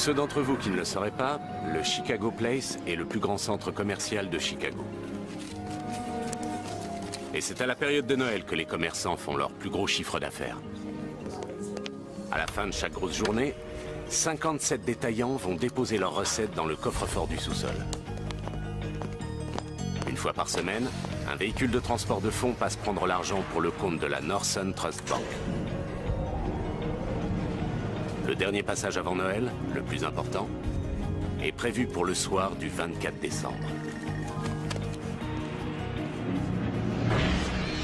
Pour ceux d'entre vous qui ne le sauraient pas, le Chicago Place est le plus grand centre commercial de Chicago. Et c'est à la période de Noël que les commerçants font leur plus gros chiffre d'affaires. À la fin de chaque grosse journée, 57 détaillants vont déposer leurs recettes dans le coffre-fort du sous-sol. Une fois par semaine, un véhicule de transport de fonds passe prendre l'argent pour le compte de la Northern Trust Bank. Le dernier passage avant Noël, le plus important, est prévu pour le soir du 24 décembre.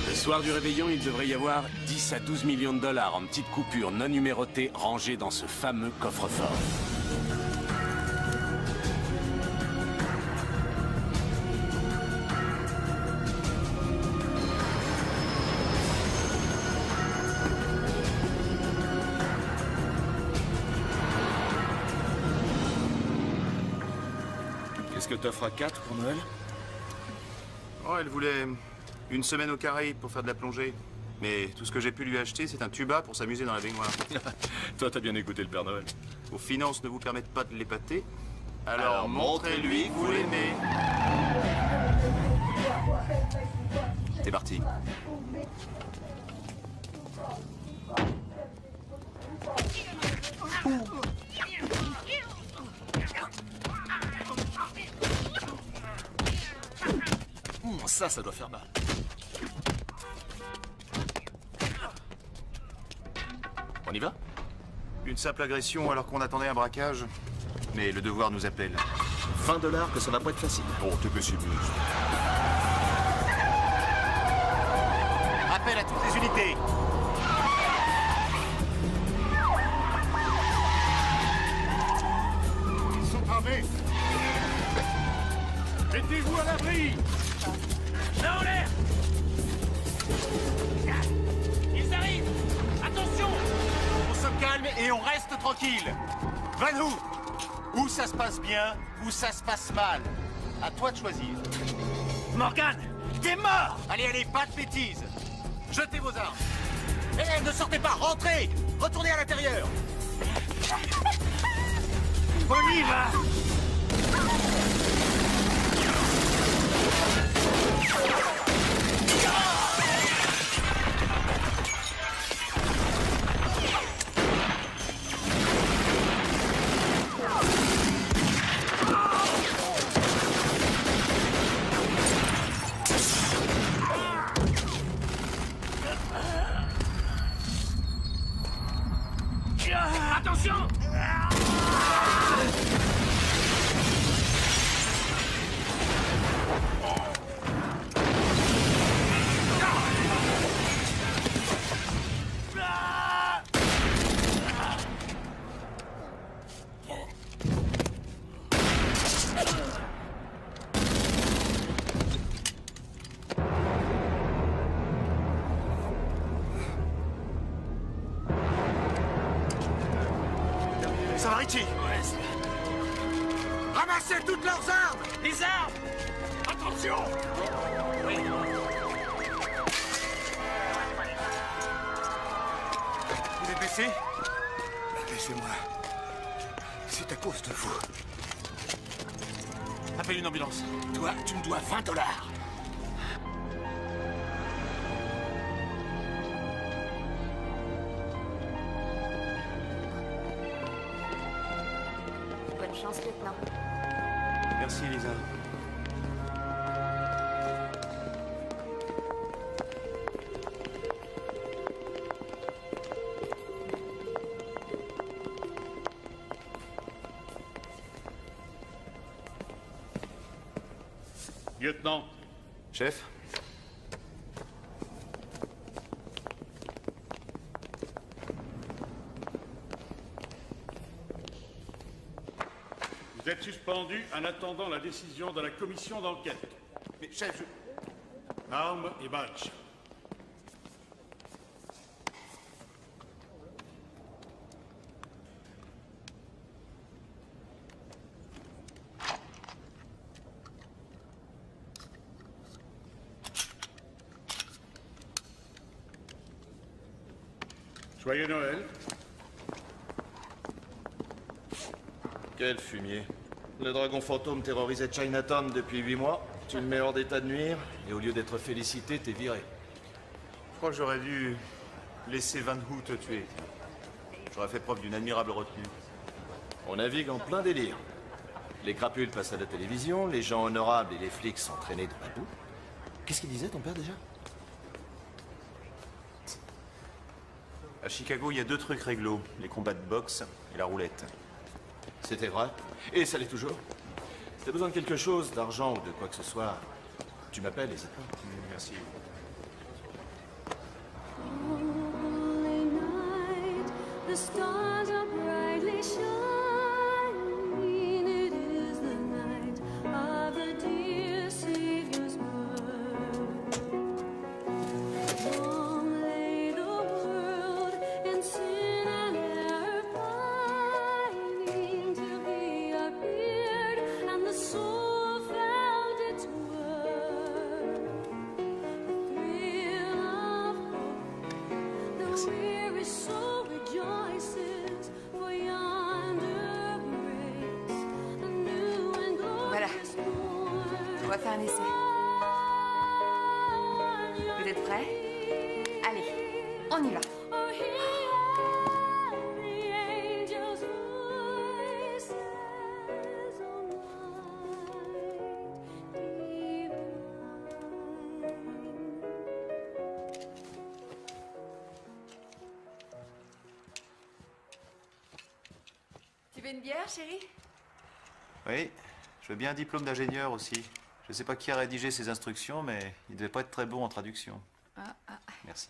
Le soir du réveillon, il devrait y avoir 10 à 12 millions de dollars en petites coupures non numérotées rangées dans ce fameux coffre-fort. Qu'est-ce que t'offres à 4 pour Noël? Oh, elle voulait une semaine aux Caraïbes pour faire de la plongée. Mais tout ce que j'ai pu lui acheter, c'est un tuba pour s'amuser dans la baignoire. Toi, t'as bien écouté le Père Noël. Vos finances ne vous permettent pas de l'épater. Alors montrez-lui que vous l'aimez. C'est parti. Ça doit faire mal. On y va? Une simple agression alors qu'on attendait un braquage. Mais le devoir nous appelle. 20 $, que ça va pas être facile. Oh, t'es pessimiste. Appel à toutes les unités. Ils sont armés. Mettez-vous à l'abri. Là en l'air. Ils arrivent. Attention. On se calme et on reste tranquille. Vanou, où ça se passe bien, où ça se passe mal. À toi de choisir. Morgan, t'es mort. Allez, pas de bêtises. Jetez vos armes. Eh, ne sortez pas, rentrez. Retournez à l'intérieur. On y va. Attention! Ça va, Richie? Ramassez toutes leurs armes! Les armes! Attention! Oui. Vous êtes blessé? Laissez-moi. C'est à cause de vous. Appelle une ambulance. Toi, tu me dois 20 $. Bonne chance, lieutenant. Merci, Elisa. Lieutenant. Chef? Vous êtes suspendu en attendant la décision de la commission d'enquête. Mais chef, je... Armes et badge. Joyeux Noël. Quel fumier. Le dragon fantôme terrorisait Chinatown depuis 8 mois. Tu le mets hors d'état de nuire, et au lieu d'être félicité, t'es viré. Je crois que j'aurais dû laisser Van Hu te tuer. J'aurais fait preuve d'une admirable retenue. On navigue en plein délire. Les crapules passent à la télévision, les gens honorables et les flics sont traînés dans la boue. Qu'est-ce qu'il disait, ton père, déjà? À Chicago, il y a 2 trucs réglo. Les combats de boxe et la roulette. C'était vrai. Et ça l'est toujours. Si t'as besoin de quelque chose, d'argent ou de quoi que ce soit, tu m'appelles, n'hésite pas. Merci. Holy night, the stars are brightly shining. It is the night of the dear Savior's birth. Long lay the world in sin and error pining till He appeared and the soul felt its worth. The thrill of hope, the weary soul rejoices for yonder grace, the new and glorious morn. On va faire un essai. Vous êtes prêts? Allez, on y va. Oh, hear the angels' voices on night divine. Tu veux une bière, chérie? Oui, je veux bien un diplôme d'ingénieur aussi. Je sais pas qui a rédigé ces instructions, mais il devait pas être très bon en traduction. Merci.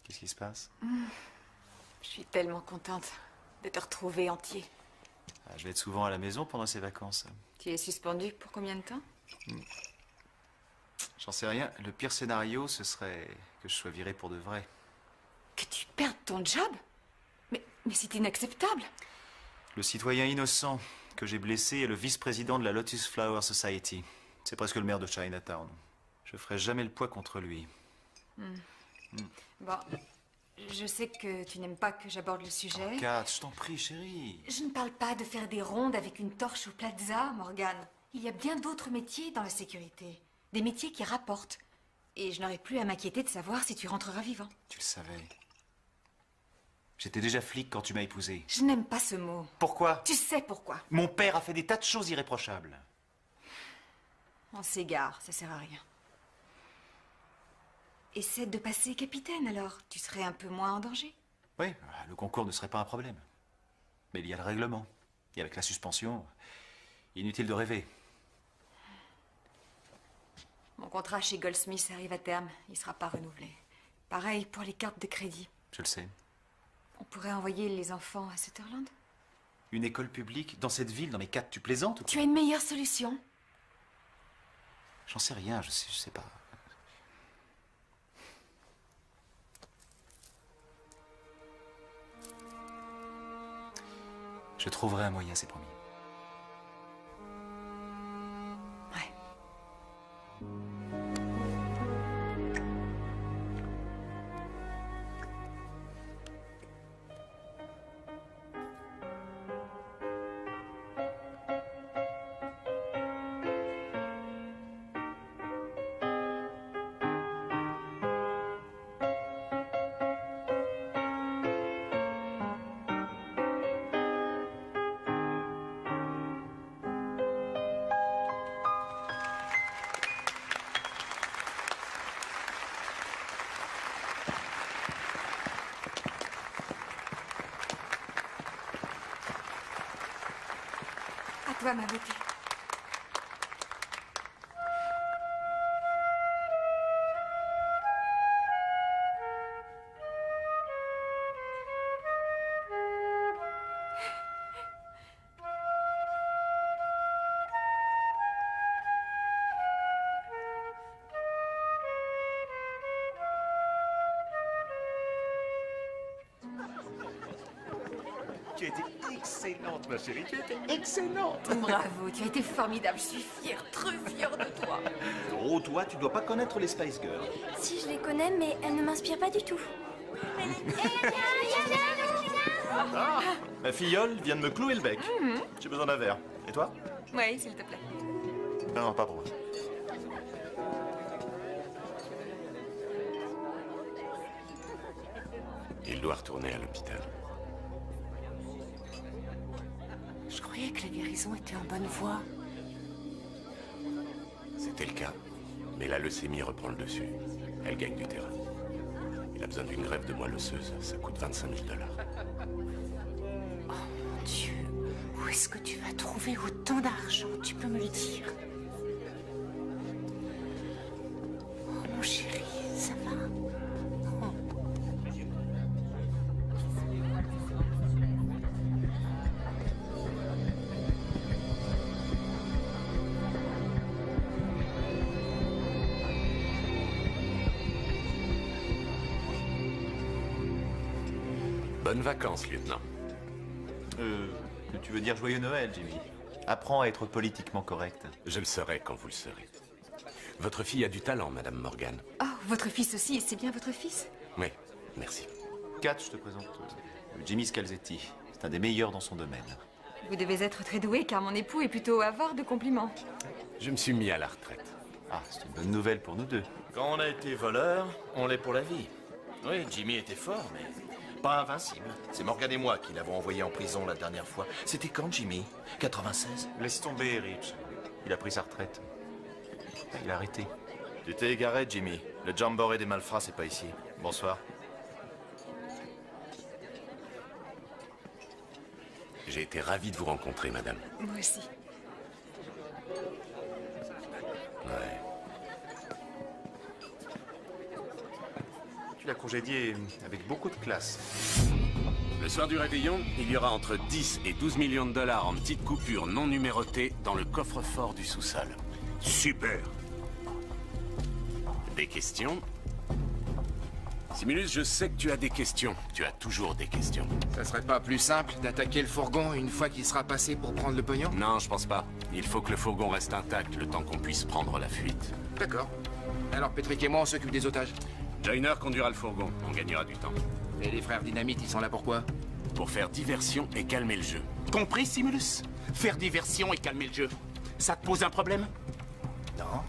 Qu'est-ce qui se passe? Je suis tellement contente de te retrouver entier. Ah, je vais être souvent à la maison pendant ces vacances. Tu es suspendu pour combien de temps? J'en sais rien. Le pire scénario, ce serait que je sois viré pour de vrai. Que tu perdes ton job? Mais c'est inacceptable. Le citoyen innocent que j'ai blessé est le vice-président de la Lotus Flower Society. C'est presque le maire de Chinatown. Je ferai jamais le poids contre lui. Bon, je sais que tu n'aimes pas que j'aborde le sujet. Kat, je t'en prie, chérie. Je ne parle pas de faire des rondes avec une torche au plaza, Morgane. Il y a bien d'autres métiers dans la sécurité. Des métiers qui rapportent. Et je n'aurai plus à m'inquiéter de savoir si tu rentreras vivant. Tu le savais. J'étais déjà flic quand tu m'as épousé. Je n'aime pas ce mot. Pourquoi? Tu sais pourquoi. Mon père a fait des tas de choses irréprochables. On s'égare, ça sert à rien. Essaie de passer capitaine, alors. Tu serais un peu moins en danger. Oui, le concours ne serait pas un problème. Mais il y a le règlement. Et avec la suspension, inutile de rêver. Mon contrat chez Goldsmith arrive à terme. Il ne sera pas renouvelé. Pareil pour les cartes de crédit. Je le sais. On pourrait envoyer les enfants à Sutherland. Une école publique dans cette ville, dans mes 4, tu plaisantes ou quoi? Tu as une meilleure solution? J'en sais rien, je sais pas. Je trouverai un moyen, c'est promis. Ouais. À toi, ma beauté. Tu as été excellente, ma chérie. Tu as été excellente. Bravo, tu as été formidable. Je suis fière, très fière de toi. Oh, toi, tu dois pas connaître les Spice Girls. Si, je les connais, mais elles ne m'inspirent pas du tout. Ah, ma filleule vient de me clouer le bec. J'ai besoin d'un verre. Et toi? Oui, s'il te plaît. Non, pas pour moi. Il doit retourner à l'hôpital. Je croyais que la guérison était en bonne voie. C'était le cas. Mais la leucémie reprend le dessus. Elle gagne du terrain. Il a besoin d'une greffe de moelle osseuse. Ça coûte 25 000 $. Mon Dieu, où est-ce que tu vas trouver autant d'argent? Tu peux me le dire? Oh, mon chéri, ça va? Bonnes vacances, lieutenant. Tu veux dire joyeux Noël, Jimmy? Apprends à être politiquement correct. Je le serai quand vous le serez. Votre fille a du talent, Madame Morgan. Oh, votre fils aussi, c'est bien votre fils? Oui, merci. Kat, je te présente Jimmy Scalzetti. C'est un des meilleurs dans son domaine. Vous devez être très doué car mon époux est plutôt avare de compliments. Je me suis mis à la retraite. Ah, c'est une bonne nouvelle pour nous deux. Quand on a été voleur, on l'est pour la vie. Oui, Jimmy était fort, mais pas invincible. C'est Morgan et moi qui l'avons envoyé en prison la dernière fois. C'était quand, Jimmy? 96? Laisse tomber, Rich. Il a pris sa retraite. Il a arrêté. Tu t'es égaré, Jimmy. Le jamboree des malfrats, c'est pas ici. Bonsoir. J'ai été ravi de vous rencontrer, madame. Moi aussi. Ouais. Tu l'as congédié avec beaucoup de classe. Le soir du réveillon, il y aura entre 10 et 12 millions de dollars en petites coupures non numérotées dans le coffre-fort du sous-sol. Super! Des questions? Simulus, je sais que tu as des questions. Tu as toujours des questions. Ça serait pas plus simple d'attaquer le fourgon une fois qu'il sera passé pour prendre le pognon? Non, je pense pas. Il faut que le fourgon reste intact le temps qu'on puisse prendre la fuite. D'accord. Alors Patrick et moi, on s'occupe des otages. Joyner conduira le fourgon. On gagnera du temps. Et les frères Dynamite, ils sont là pourquoi? Pour faire diversion et calmer le jeu. Compris, Simulus? Faire diversion et calmer le jeu. Ça te pose un problème? Non.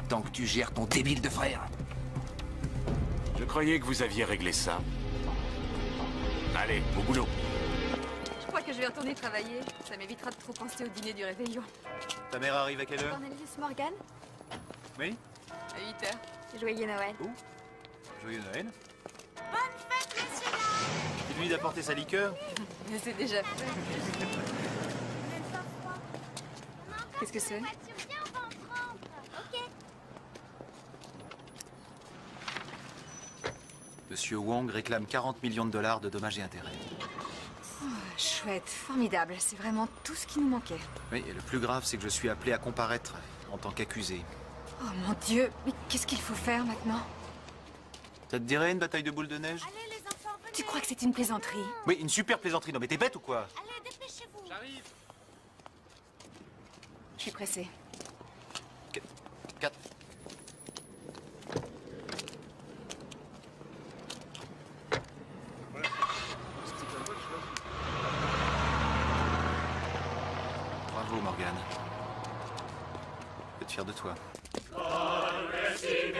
Tant que tu gères ton débile de frère. Je croyais que vous aviez réglé ça. Allez, au boulot. Je crois que je vais retourner travailler. Ça m'évitera de trop penser au dîner du réveillon. Ta mère arrive à quelle heure? Cornelius Morgan, Oui? À 8 h. joyeux Noël. Joyeux Noël. Bonne fête, messieurs! Dis-lui d'apporter sa liqueur. Mais c'est déjà fait. Qu'est-ce que c'est? Monsieur Wong réclame 40 millions de dollars de dommages et intérêts. Chouette, formidable. C'est vraiment tout ce qui nous manquait. Oui, et le plus grave, c'est que je suis appelé à comparaître en tant qu'accusé. Oh mon Dieu, mais qu'est-ce qu'il faut faire maintenant? Ça te dirait une bataille de boules de neige? Allez les enfants, venez. Tu crois que c'est une plaisanterie? Oui, une super plaisanterie. Non mais t'es bête ou quoi? Allez, dépêchez-vous. J'arrive. Je suis pressée. 4. Bravo, Morgan. Je peux être fier de toi. C'est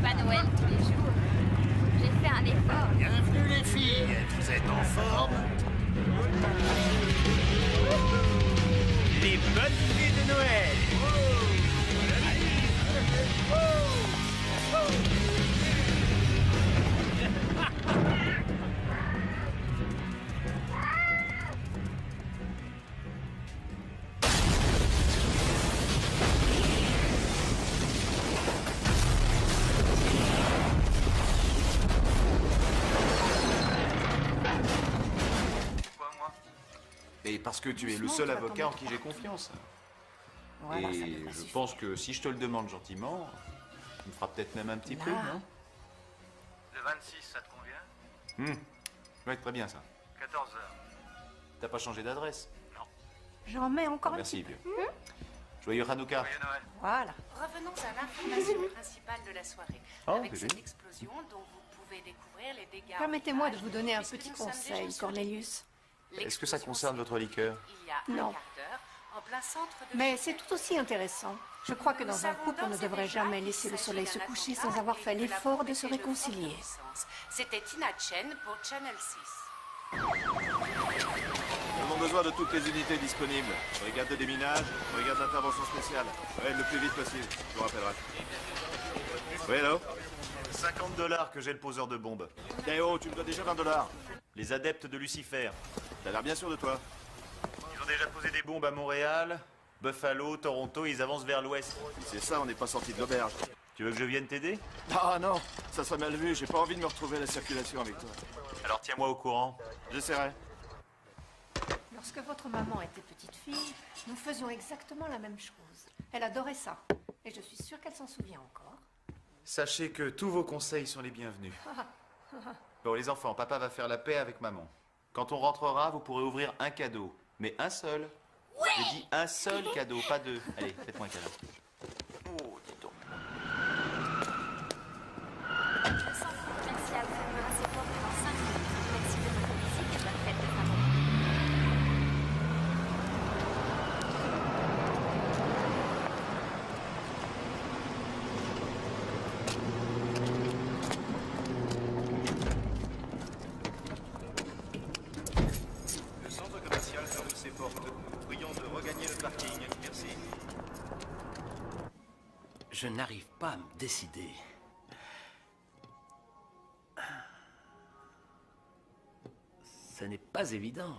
pas Noël tous les jours. J'ai fait un effort. Bienvenue les filles, vous êtes en forme? Les bonnes nuits de Noël! Et parce que tu es le seul avocat en qui j'ai confiance. Oh, Voilà, ça Et devrait je suffire. pense que si je te le demande gentiment, tu me feras peut-être même un petit peu, Là. non? Le 26, ça te convient? Ouais, très bien ça. 14 heures. T'as pas changé d'adresse? J'en mets encore un Merci, petit vieux. Joyeux Hanouka. Joyeux Noël. Voilà. Revenons à l'information principale de la soirée. Oh, avec bébé. cette explosion dont vous pouvez découvrir les dégâts. Permettez-moi de en vous donner un puisque petit nous sommes conseil, déjà sur Cornelius. Est-ce que ça concerne votre liqueur? Il y a Non. un quart d'heure, en plein centre de Mais c'est tout aussi intéressant. Je crois que dans un couple, on ne devrait jamais laisser le soleil se coucher sans avoir fait l'effort de se réconcilier. C'était Tina Chen pour Channel 6. Nous avons besoin de toutes les unités disponibles. Brigade de déminage, brigade d'intervention spéciale. Ouais, le plus vite possible, je vous rappellerai. Oui, hello? 50 $ que j'ai le poseur de bombes. Eh oh, tu me dois déjà 20 $. Les adeptes de Lucifer. T'as l'air bien sûr de toi. Ils ont déjà posé des bombes à Montréal, Buffalo, Toronto, ils avancent vers l'ouest. Si c'est ça, on n'est pas sorti de l'auberge. Tu veux que je vienne t'aider? Ah non, ça serait mal vu, j'ai pas envie de me retrouver à la circulation avec toi. Alors tiens-moi au courant. J'essaierai. Lorsque votre maman était petite fille, nous faisions exactement la même chose. Elle adorait ça. Et je suis sûre qu'elle s'en souvient encore. Sachez que tous vos conseils sont les bienvenus. Bon, les enfants, papa va faire la paix avec maman. Quand on rentrera, vous pourrez ouvrir un cadeau. Mais un seul. J'ai dit un seul cadeau, pas deux. Allez, faites-moi un câlin. Oh, dis donc. Le centre commercial fermera ses portes dans 5 minutes. Merci de votre visite et bonne fête de fin d'année. Le centre commercial ferme ses portes. Prions de regagner le parking. Merci. Je n'arrive pas à me décider. Ce n'est pas évident.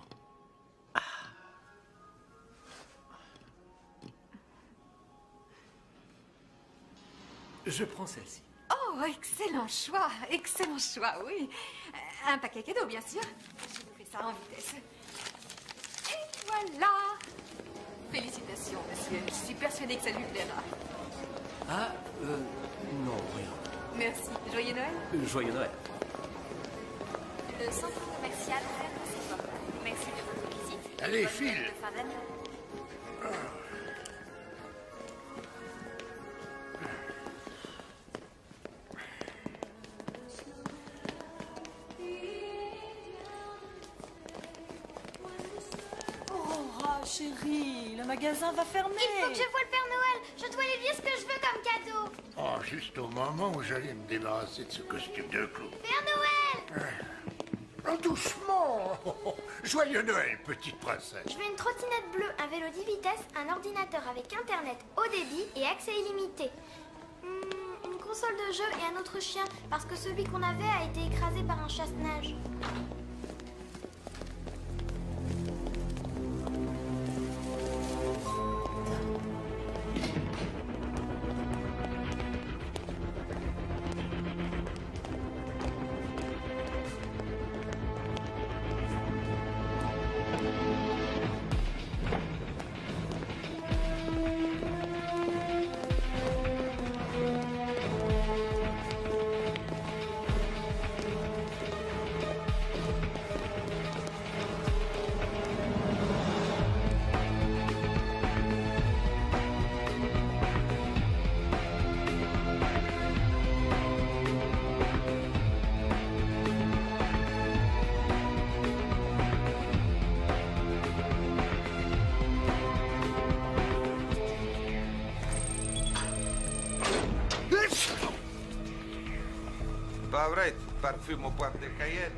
Je prends celle-ci. Oh, excellent choix, oui. Un paquet cadeau, bien sûr. Je vous fais ça en vitesse. Et voilà. Félicitations, monsieur. Je suis persuadée que ça lui plaira. Ah, non, rien. Merci. Joyeux Noël. Joyeux Noël. Le centre commercial ferme ses portes. Merci de votre visite. Allez, Bonne file. fête de fin d'année. Oh, chérie, le magasin va fermer. Il faut que je voie le Père Noël. Je dois lui dire ce que je veux comme cadeau. Oh, juste au moment où j'allais me débarrasser de ce costume de clown. Père Noël! Oh, doucement! Joyeux Noël, petite princesse. Je veux une trottinette bleue, un vélo 10 vitesses, un ordinateur avec internet haut débit et accès illimité. Une console de jeu et un autre chien, parce que celui qu'on avait a été écrasé par un chasse-neige. Pas vrai, parfume au poivre de Cayenne.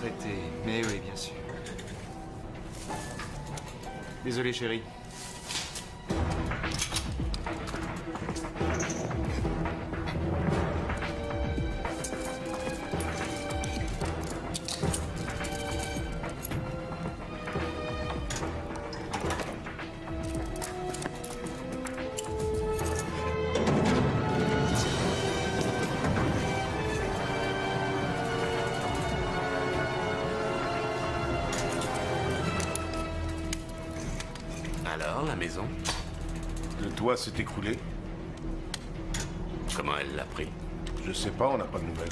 traité. Mais oui, bien sûr. Désolé, chérie. Alors, la maison? Le toit s'est écroulé. Comment elle l'a pris? Je sais pas, on n'a pas de nouvelles.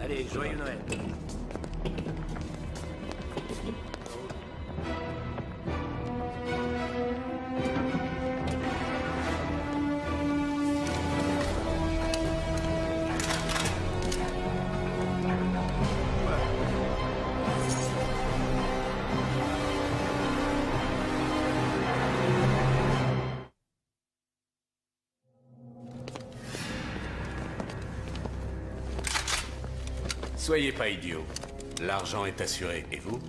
Allez, joyeux Noël. Soyez pas idiot. L'argent est assuré. Et vous?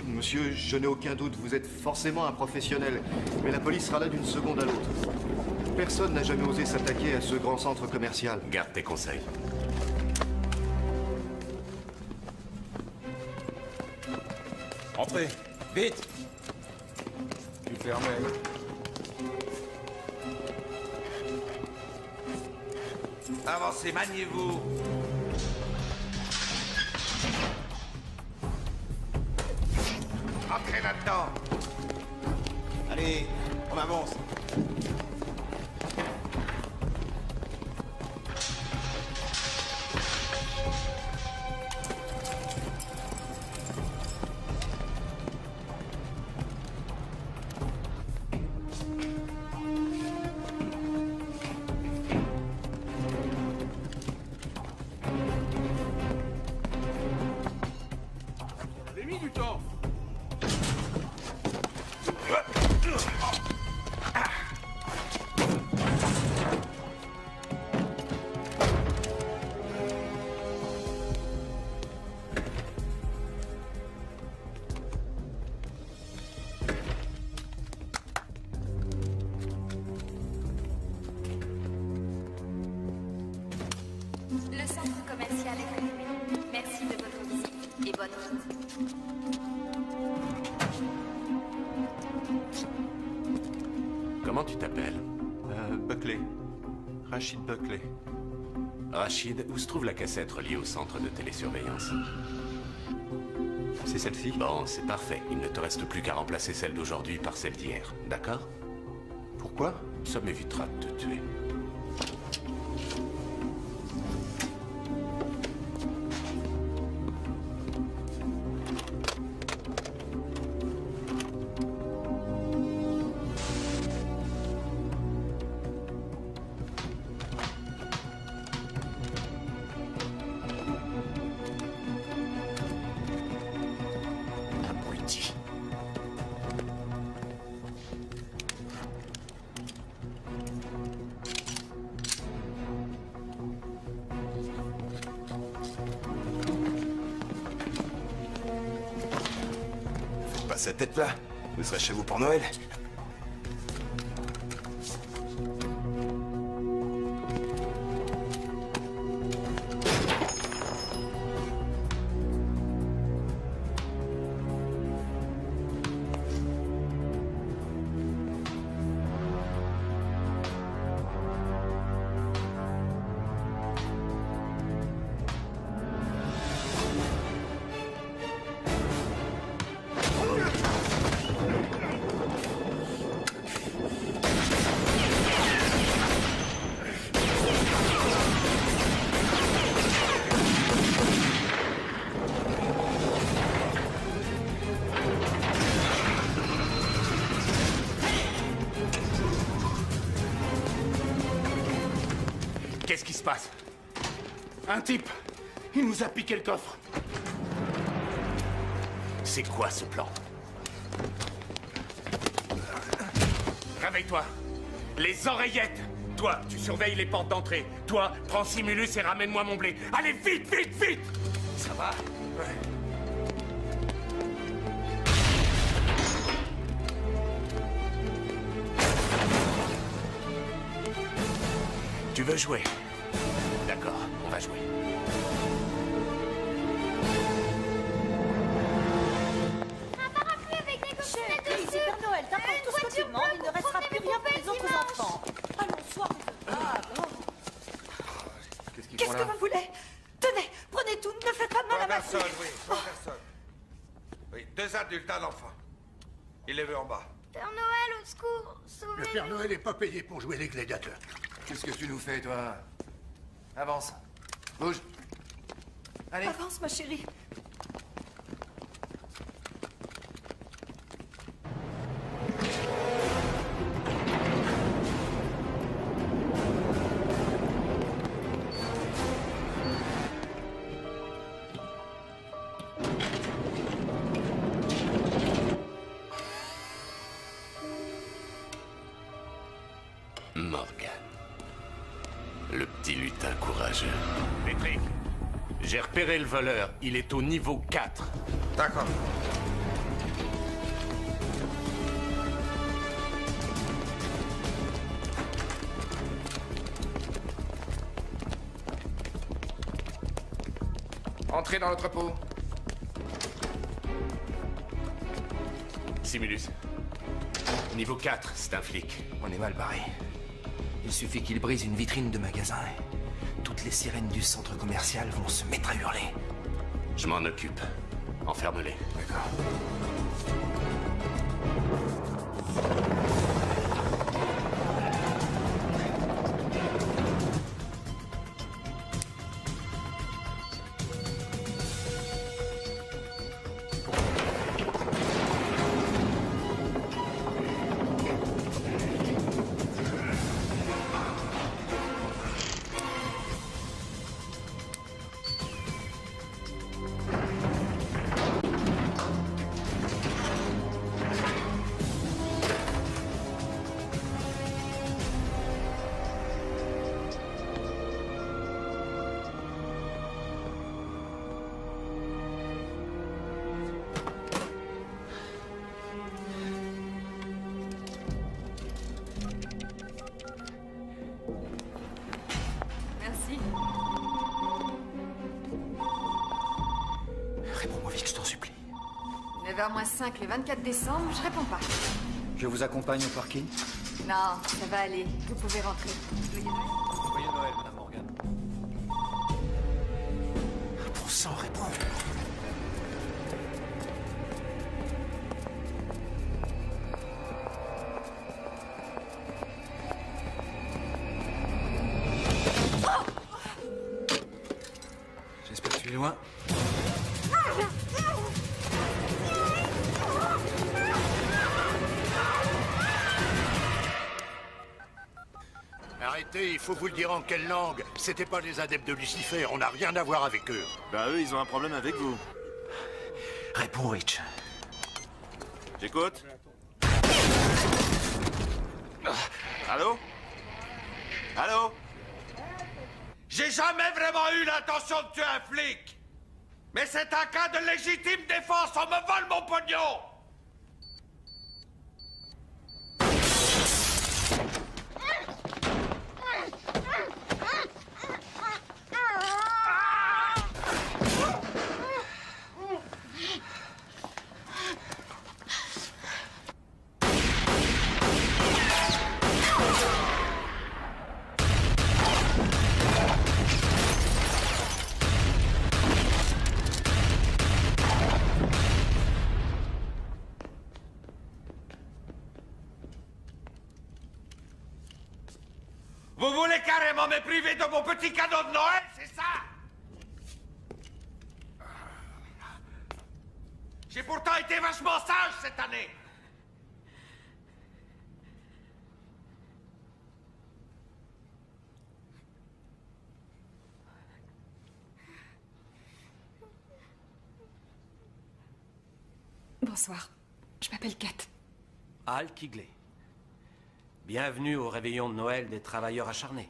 Monsieur, je n'ai aucun doute, vous êtes forcément un professionnel. Mais la police sera là d'une seconde à l'autre. Personne n'a jamais osé s'attaquer à ce grand centre commercial. Garde tes conseils. Entrez, vite! Tu fermais. Avancez, maniez-vous! Entrez là-dedans! Allez, on avance. On avait mis du temps. Le centre commercial est fermé. Merci de votre visite et bonne route. Comment tu t'appelles? Buckley. Rachid Buckley. Rachid, où se trouve la cassette reliée au centre de télésurveillance? C'est celle-ci? Bon, c'est parfait. Il ne te reste plus qu'à remplacer celle d'aujourd'hui par celle d'hier. D'accord? Pourquoi? Ça m'évitera de te tuer. Abruti. Faites pas cette tête-là. Vous serez chez vous pour Noël. Qu'est-ce qui se passe? Un type, il nous a piqué le coffre. C'est quoi ce plan? Réveille-toi. Les oreillettes. Toi, tu surveilles les portes d'entrée. Toi, prends Simulus et ramène-moi mon blé. Allez, vite, vite, vite! Ça va? Ouais. Tu veux jouer? D'accord, on va jouer. Un parapluie avec des coquinettes Chérie, dessus. c'est Père Noël, t'apportes tout ce que tu demandes, il ne restera plus rien pour les autres enfants. Allons, sois raisonnable. Qu'est-ce que vous voulez? Tenez, prenez tout, ne faites pas de mal à ma fille. Personne, oui, trois personnes. Oui, 2 adultes, un enfant. Il est vu en bas. Père Noël, au secours, sauvez-nous. Le Père Noël n'est pas payé pour jouer les gladiateurs. Qu'est-ce que tu nous fais, toi? Avance. Bouge. Allez. Avance, ma chérie. Morgan. Le petit lutin courageux. Patrick, j'ai repéré le voleur. Il est au niveau 4. D'accord. Entrez dans l'entrepôt. Simulus. Niveau 4, c'est un flic. On est mal barré. Il suffit qu'il brise une vitrine de magasin et toutes les sirènes du centre commercial vont se mettre à hurler. Je m'en occupe. Enferme-les. D'accord. Merci. Réponds-moi vite, je t'en supplie. 9h-5 le 24 décembre, je réponds pas. Je vous accompagne au parking? Non, ça va aller. Vous pouvez rentrer. Joyeux Noël, Madame Morgan. Bon sang, réponds. J'espère que tu es loin. Arrêtez, il faut vous le dire en quelle langue. C'était pas les adeptes de Lucifer, on n'a rien à voir avec eux. Bah eux, ils ont un problème avec vous. Réponds, Rich. J'écoute. Allô? Allô? J'ai jamais vraiment eu l'intention de tuer un flic. Mais c'est un cas de légitime défense, on me vole mon pognon. Vous voulez carrément me priver de mon petit cadeau de Noël, c'est ça? J'ai pourtant été vachement sage cette année. Bonsoir. Je m'appelle Kat. Al Kigley. Bienvenue au réveillon de Noël des travailleurs acharnés.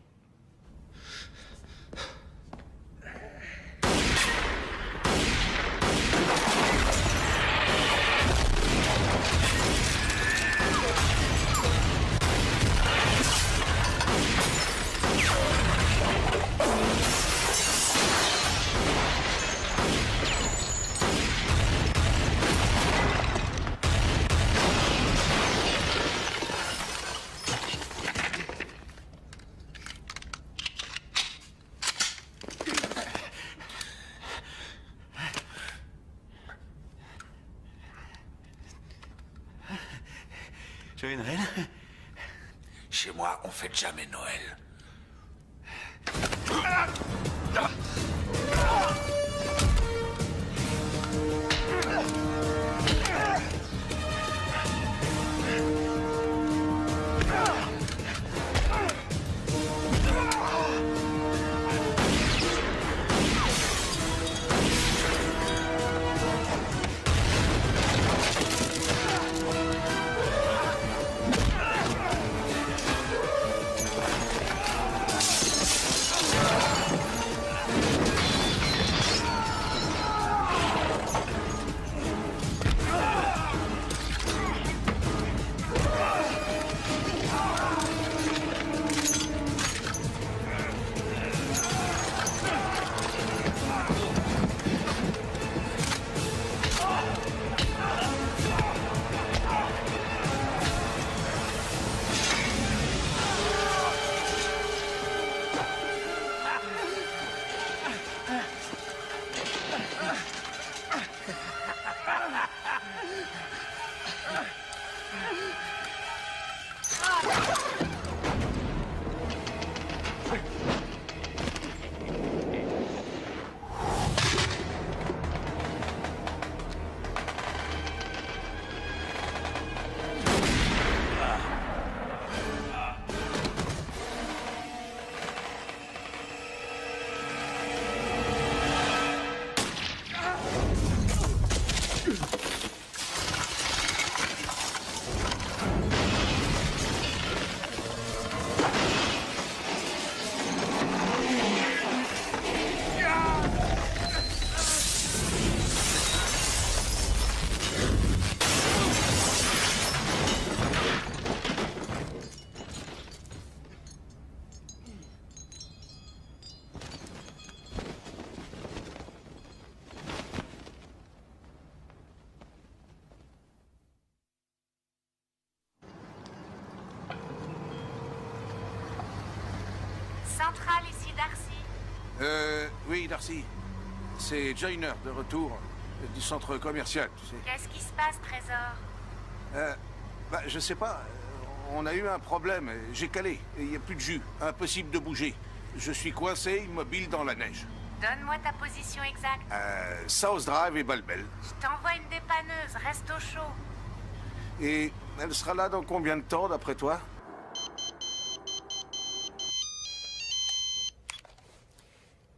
Joyeux Noël. Chez moi, on fête jamais Noël. Centrale, ici Darcy. Oui, Darcy. C'est Joyner, de retour du centre commercial, tu sais. Qu'est-ce qui se passe, Trésor? Je sais pas. On a eu un problème. J'ai calé. Il n'y a plus de jus. Impossible de bouger. Je suis coincé, immobile dans la neige. Donne-moi ta position exacte. South Drive et Balbel. Je t'envoie une dépanneuse, reste au chaud. Et elle sera là dans combien de temps, d'après toi?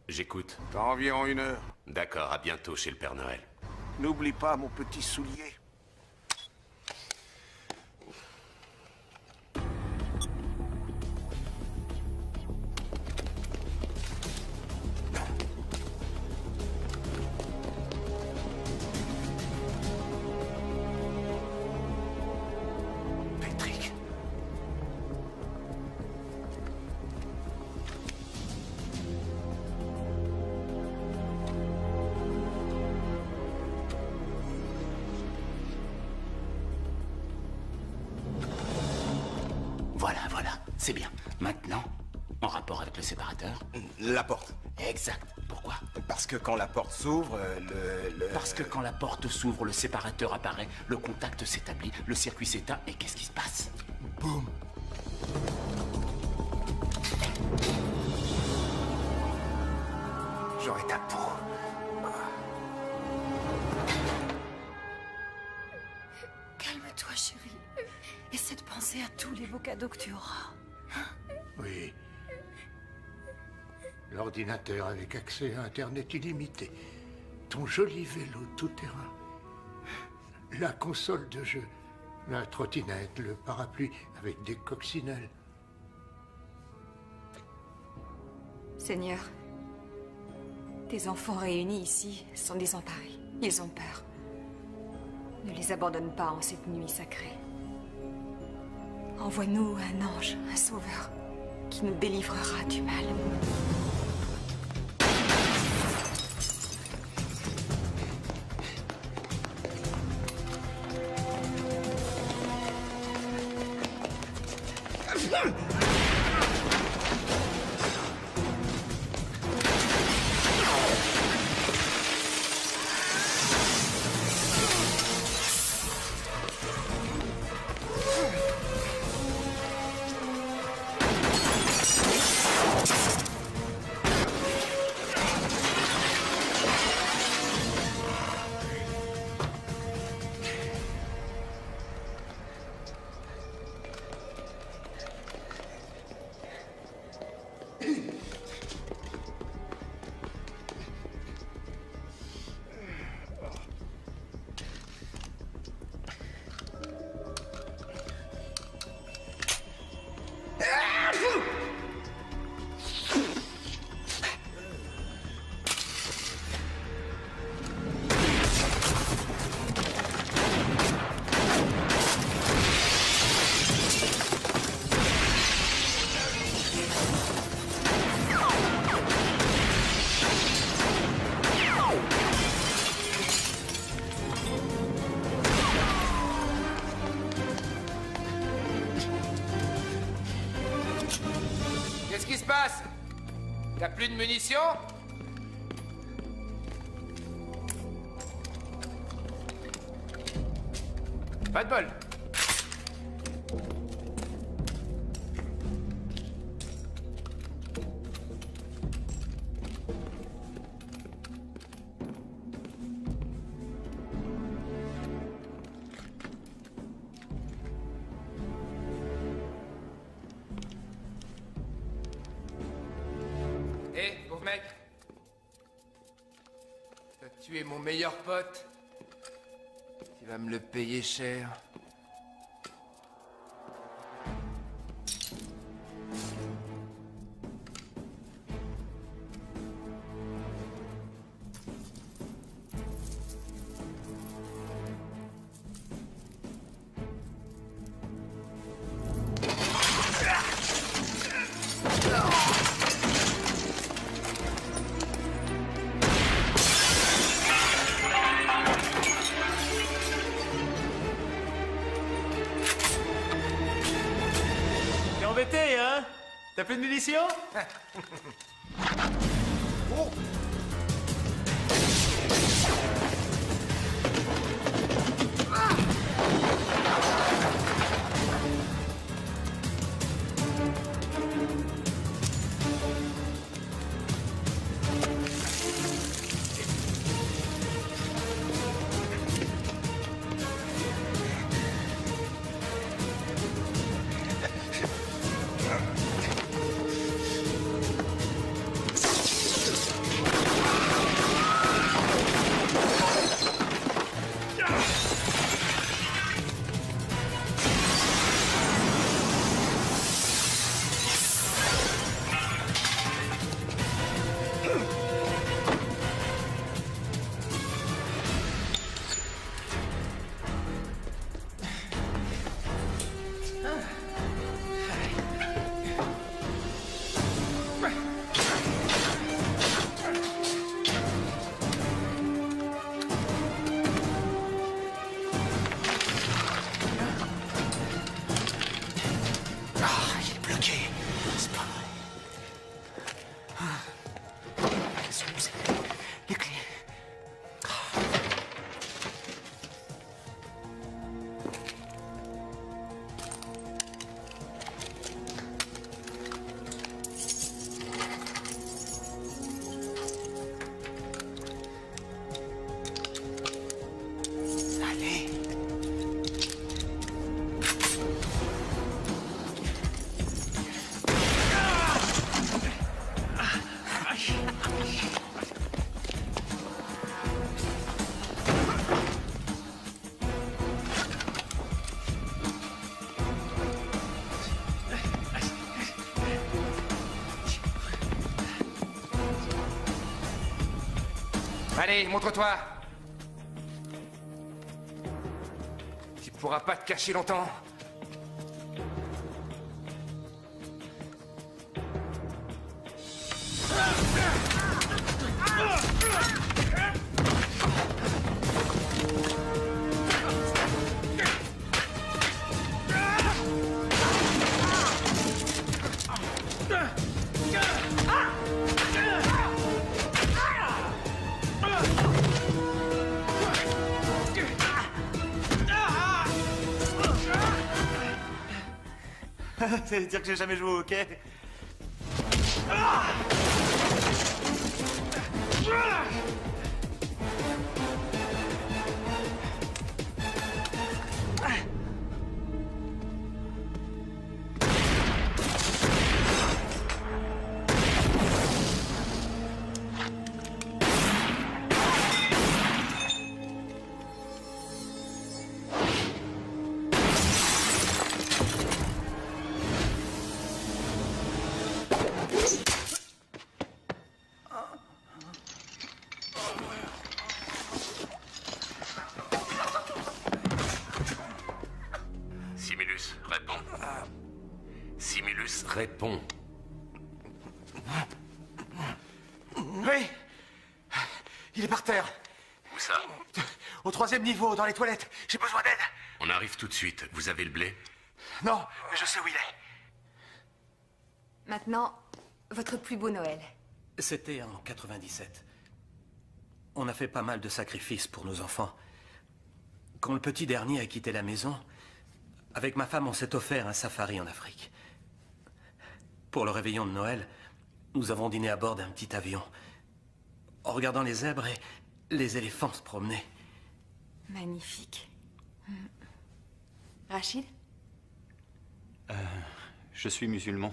J'écoute. Dans environ 1 heure. D'accord, à bientôt chez le Père Noël. N'oublie pas mon petit soulier. Patrick. Voilà, c'est bien. Maintenant, en rapport avec le séparateur. La porte. Exact. Pourquoi? Parce que quand la porte s'ouvre, Parce que quand la porte s'ouvre, le séparateur apparaît, le contact s'établit, le circuit s'éteint, et qu'est-ce qui se passe? Boum. J'aurai ta peau. Calme-toi, chérie. Essaie de penser à tous les beaux cadeaux que tu auras. Oui. L'ordinateur avec accès à Internet illimité. Ton joli vélo tout-terrain. La console de jeu, la trottinette, le parapluie avec des coccinelles. Seigneur, tes enfants réunis ici sont désemparés. Ils ont peur. Ne les abandonne pas en cette nuit sacrée. Envoie-nous un ange, un sauveur, qui nous délivrera du mal. Qu'est-ce qui se passe? T'as plus de munitions? Pas de bol. Hé, pauvre mec. T'as tué mon meilleur pote. Tu vas me le payer cher. T'es embêté, hein? T'as plus de munitions? Allez, montre-toi. Tu pourras pas te cacher longtemps. Ça veut dire que j'ai jamais joué au hockey. Simulus, réponds. Simulus, réponds. Oui. Il est par terre. Où ça? Au 3e niveau, dans les toilettes. J'ai besoin d'aide. On arrive tout de suite. Vous avez le blé? Non, mais je sais où il est. Maintenant, votre plus beau Noël. C'était en 97. On a fait pas mal de sacrifices pour nos enfants. Quand le petit dernier a quitté la maison, avec ma femme, on s'est offert un safari en Afrique. Pour le réveillon de Noël, nous avons dîné à bord d'un petit avion, en regardant les zèbres et les éléphants se promener. Magnifique. Rachid? Je suis musulman.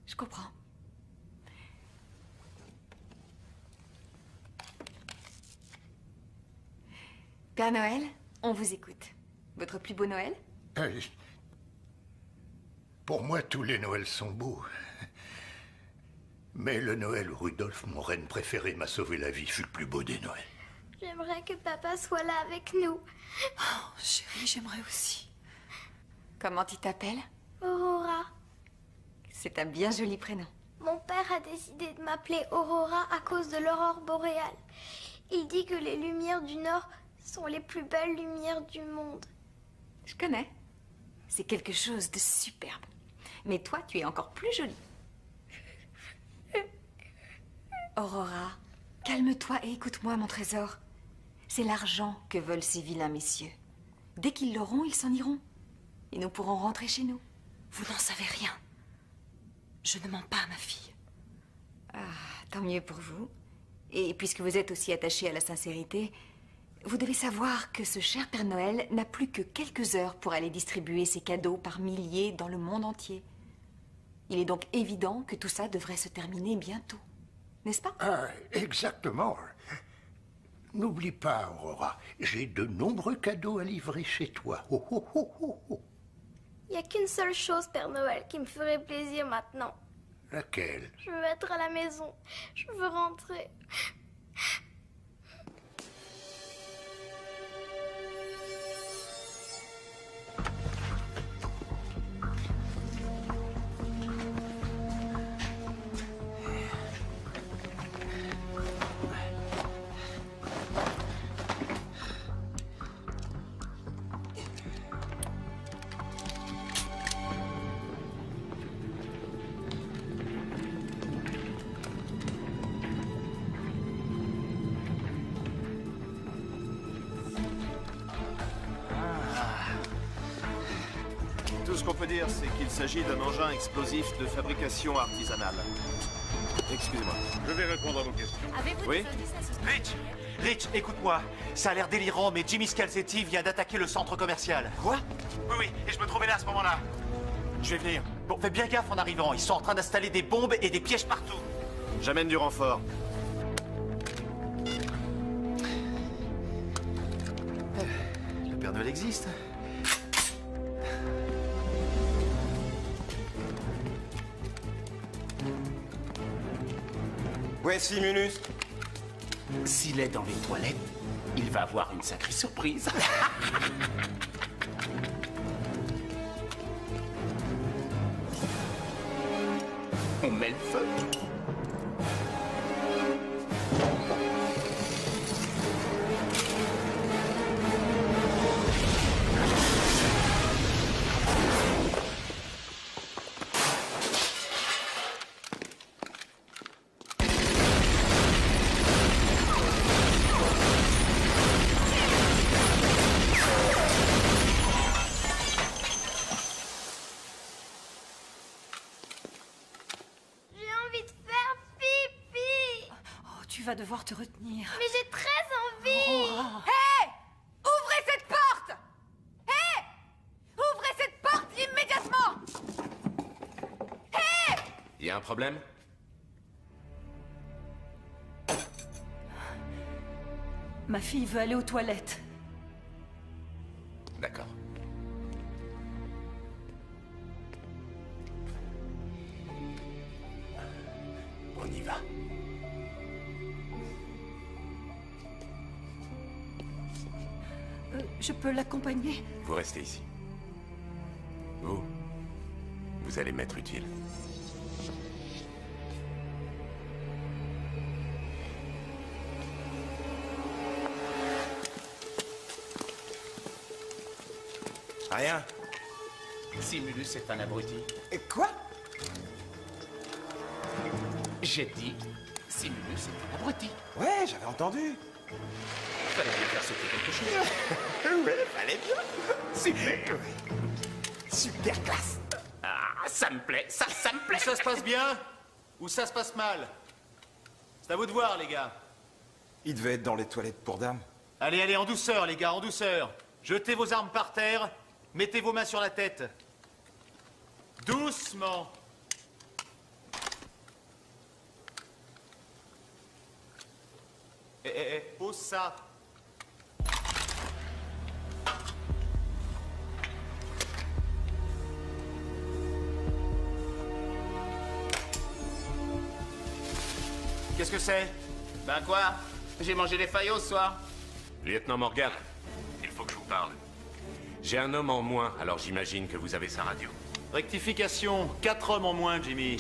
Je comprends. Père Noël, on vous écoute. Votre plus beau Noël? Pour moi, tous les Noëls sont beaux. Mais le Noël où Rudolf, mon reine préféré, m'a sauvé la vie, fut le plus beau des Noëls. J'aimerais que papa soit là avec nous. Oh, chérie, j'aimerais aussi. Comment tu t'appelles? Aurora. C'est un bien joli prénom. Mon père a décidé de m'appeler Aurora à cause de l'aurore boréale. Il dit que les lumières du Nord sont les plus belles lumières du monde. Je connais. C'est quelque chose de superbe. Mais toi, tu es encore plus jolie. Aurora, calme-toi et écoute-moi, mon trésor. C'est l'argent que veulent ces vilains messieurs. Dès qu'ils l'auront, ils s'en iront. Et nous pourrons rentrer chez nous. Vous n'en savez rien. Je ne mens pas à ma fille. Ah, tant mieux pour vous. Et puisque vous êtes aussi attaché à la sincérité, vous devez savoir que ce cher Père Noël n'a plus que quelques heures pour aller distribuer ses cadeaux par milliers dans le monde entier. Il est donc évident que tout ça devrait se terminer bientôt. N'est-ce pas? Ah, exactement. N'oublie pas, Aurora, j'ai de nombreux cadeaux à livrer chez toi. Oh, oh, oh, oh, oh. Il n'y a qu'une seule chose, Père Noël, qui me ferait plaisir maintenant. Laquelle? Je veux être à la maison. Je veux rentrer. Tout ce qu'on peut dire, c'est qu'il s'agit d'un engin explosif de fabrication artisanale. Excusez-moi. Je vais répondre à vos questions. Avez-vous Oui. des indices à ce sujet? Rich, écoute-moi. Ça a l'air délirant, mais Jimmy Scalzetti vient d'attaquer le centre commercial. Quoi? Oui, et je me trouvais là à ce moment-là. Je vais venir. Bon, fais bien gaffe en arrivant. Ils sont en train d'installer des bombes et des pièges partout. J'amène du renfort. Le Père Noël existe. Ouais, Simulus. S'il est dans les toilettes, il va avoir une sacrée surprise. On met le feu. Tu vas devoir te retenir. Mais j'ai très envie. Hé! Ouvrez cette porte! Hé! Ouvrez cette porte immédiatement! Hé! Il y a un problème? Ma fille veut aller aux toilettes. D'accord. On y va. Je peux l'accompagner? Vous restez ici. Vous allez m'être utile. Rien. Simulus est un abruti. Et quoi? J'ai dit, Simulus est un abruti. Ouais, j'avais entendu. Fallait bien faire sauter quelque chose. Ouais, fallait bien. Super. Super classe. Ah, ça me plaît, ça me plaît. Ça se passe bien ou ça se passe mal? C'est à vous de voir, les gars. Il devait être dans les toilettes pour dames. Allez, allez, en douceur, les gars, en douceur. Jetez vos armes par terre. Mettez vos mains sur la tête. Doucement. Pose ça. Qu'est-ce que c'est? Ben quoi? J'ai mangé des faillots ce soir. Lieutenant Morgan, il faut que je vous parle. J'ai un homme en moins, alors j'imagine que vous avez sa radio. Rectification. 4 hommes en moins, Jimmy.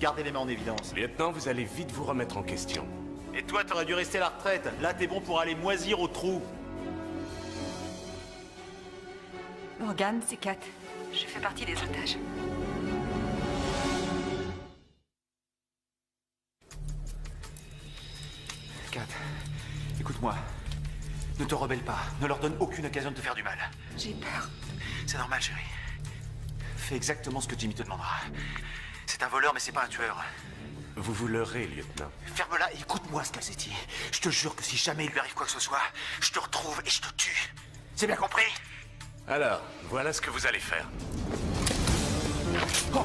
Gardez les mains en évidence. Lieutenant, vous allez vite vous remettre en question. Et toi, t'aurais dû rester à la retraite. Là, t'es bon pour aller moisir au trou. Morgan, c'est Kat. Je fais partie des otages. Kat, écoute-moi. Ne te rebelle pas. Ne leur donne aucune occasion de te faire du mal. J'ai peur. C'est normal, chérie. Fais exactement ce que Jimmy te demandera. C'est un voleur, mais c'est pas un tueur. Vous vous leurrez, lieutenant. Ferme-la et écoute-moi, Scalzetti. Je te jure que si jamais il lui arrive quoi que ce soit, je te retrouve et je te tue. C'est bien compris? Alors, voilà ce que vous allez faire. Oh.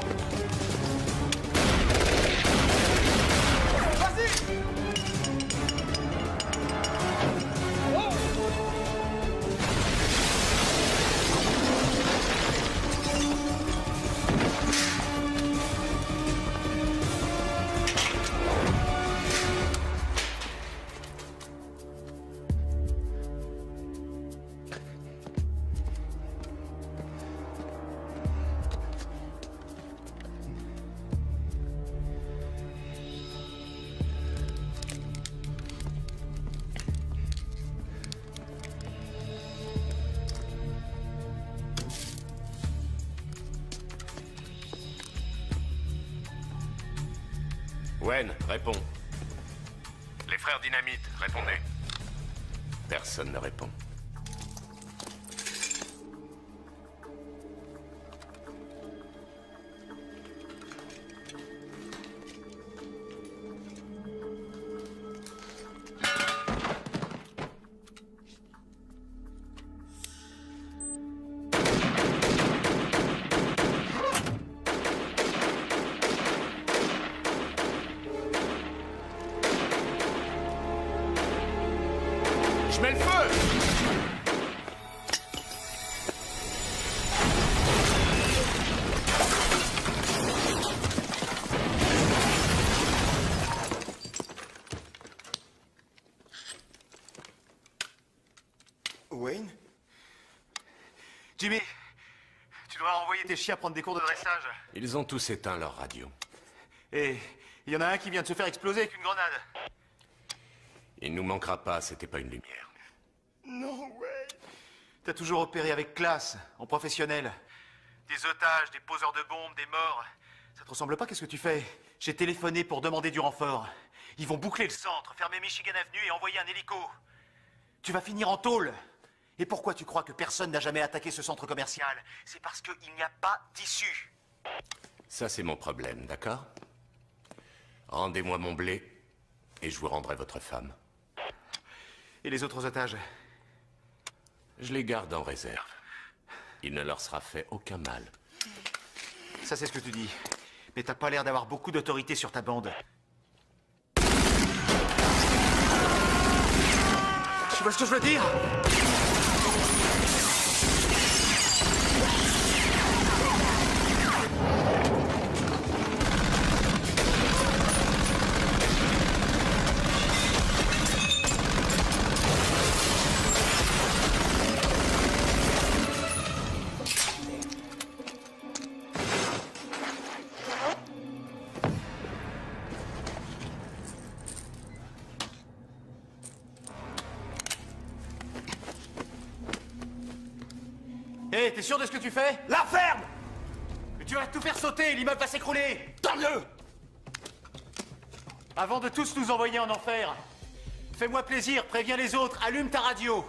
Wen, réponds. Les frères Dynamite, répondez. Personne ne répond. Je mets le feu! Jimmy, tu dois envoyer tes chiens prendre des cours de dressage. Ils ont tous éteint leur radio. Et il y en a un qui vient de se faire exploser avec une grenade. Il nous manquera pas, c'était pas une lumière. Non, ouais. T'as toujours opéré avec classe, en professionnel. Des otages, des poseurs de bombes, des morts. Ça te ressemble pas, qu'est-ce que tu fais? J'ai téléphoné pour demander du renfort. Ils vont boucler le centre, fermer Michigan Avenue et envoyer un hélico. Tu vas finir en tôle. Et pourquoi tu crois que personne n'a jamais attaqué ce centre commercial? C'est parce qu'il n'y a pas d'issue. Ça, c'est mon problème, d'accord? Rendez-moi mon blé, et je vous rendrai votre femme. Et les autres otages? Je les garde en réserve. Il ne leur sera fait aucun mal. Ça, c'est ce que tu dis. Mais t'as pas l'air d'avoir beaucoup d'autorité sur ta bande. Tu vois ce que je veux dire? Hé, t'es sûr de ce que tu fais? La ferme! Mais tu vas tout faire sauter, l'immeuble va s'écrouler! Tant mieux! Avant de tous nous envoyer en enfer, fais-moi plaisir, préviens les autres, allume ta radio!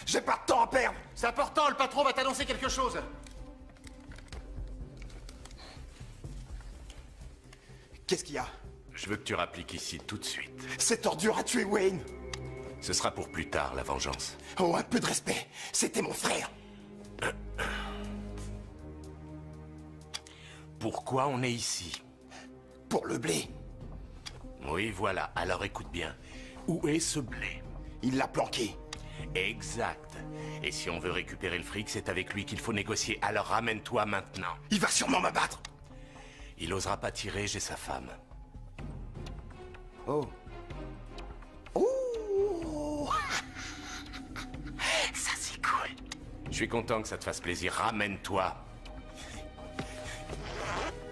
J'ai pas de temps à perdre! C'est important, le patron va t'annoncer quelque chose! Qu'est-ce qu'il y a? Je veux que tu rappliques ici tout de suite. Cette ordure a tué Wayne! Ce sera pour plus tard, la vengeance. Oh, un peu de respect! C'était mon frère! Pourquoi on est ici? Pour le blé. Oui, voilà. Alors écoute bien. Où est ce blé? Il l'a planqué. Exact. Et si on veut récupérer le fric, c'est avec lui qu'il faut négocier. Alors ramène-toi maintenant. Il va sûrement m'abattre. Il osera pas tirer, j'ai sa femme. Oh. Oh. Ça, c'est cool. Je suis content que ça te fasse plaisir. Ramène-toi.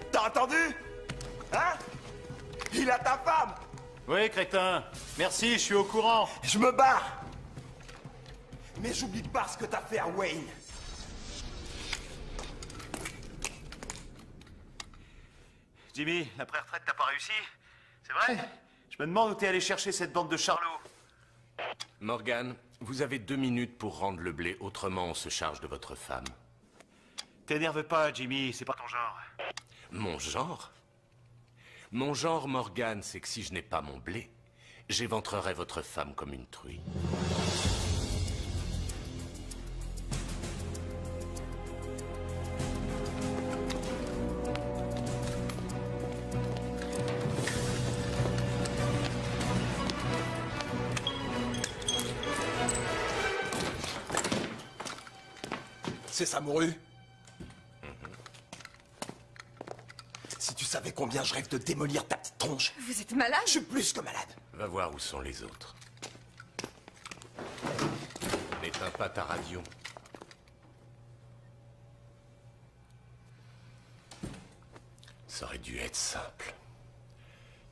T'as entendu? Hein? Il a ta femme! Oui, crétin. Merci, je suis au courant. Je me barre! Mais j'oublie pas ce que t'as fait à Wayne. Jimmy, la pré-retraite t'as pas réussi? C'est vrai? Je me demande où t'es allé chercher cette bande de charlots. Morgan, vous avez 2 minutes pour rendre le blé, autrement on se charge de votre femme. T'énerve pas, Jimmy, c'est pas ton genre. Mon genre? Mon genre, Morgan, c'est que si je n'ai pas mon blé, j'éventrerai votre femme comme une truie. C'est ça, Moru? Si tu savais combien je rêve de démolir ta petite tronche. Vous êtes malade? Je suis plus que malade. Va voir où sont les autres. N'éteins pas ta radio. Ça aurait dû être simple.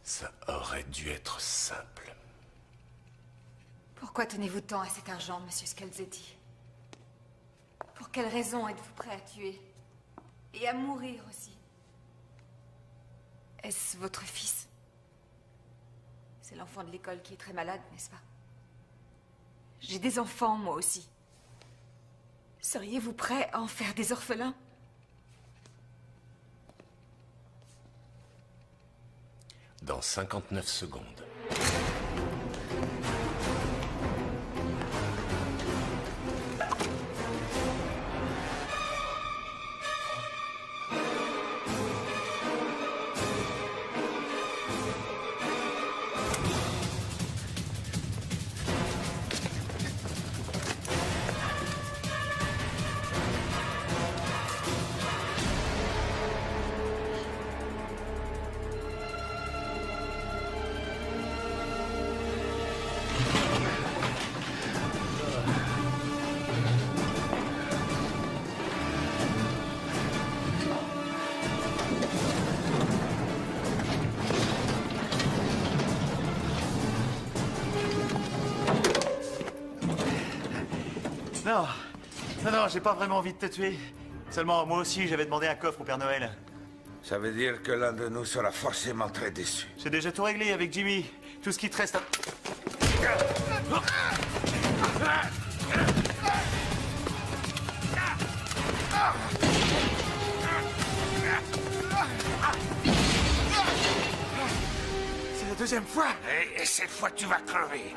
Ça aurait dû être simple. Pourquoi tenez-vous tant à cet argent, monsieur Scalzetti? Pour quelle raison êtes-vous prêt à tuer? Et à mourir aussi? Est-ce votre fils? C'est l'enfant de l'école qui est très malade, n'est-ce pas? J'ai des enfants, moi aussi. Seriez-vous prêt à en faire des orphelins? Dans 59 secondes. Non, j'ai pas vraiment envie de te tuer. Seulement, moi aussi, j'avais demandé un coffre au Père Noël. Ça veut dire que l'un de nous sera forcément très déçu. J'ai déjà tout réglé avec Jimmy. Tout ce qui te reste à... C'est la deuxième fois. Et cette fois, tu vas crever.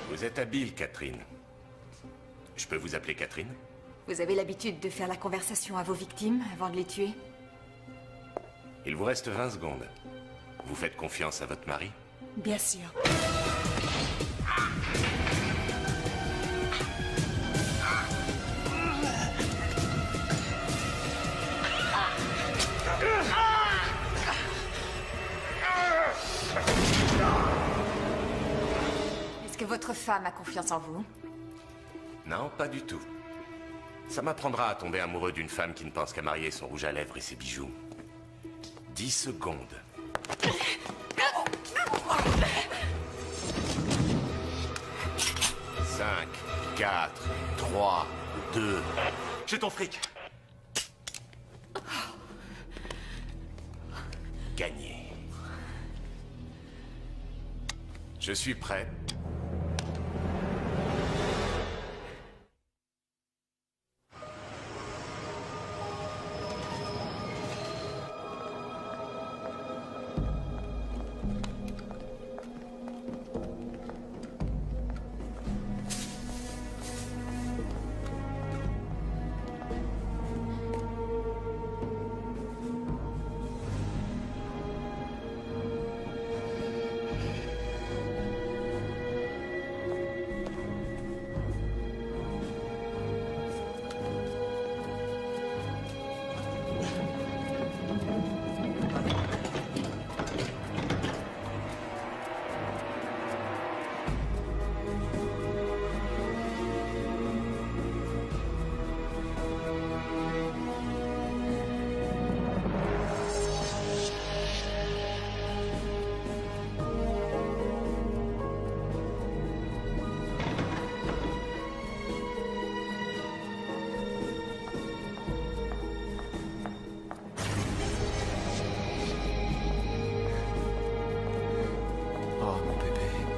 Vous êtes habile, Catherine. Je peux vous appeler Catherine? Vous avez l'habitude de faire la conversation à vos victimes avant de les tuer? Il vous reste 20 secondes. Vous faites confiance à votre mari? Bien sûr. Est-ce que votre femme a confiance en vous? Non, pas du tout. Ça m'apprendra à tomber amoureux d'une femme qui ne pense qu'à marier son rouge à lèvres et ses bijoux. 10 secondes. 5, 4, 3, 2... J'ai ton fric. Gagné. Je suis prêt.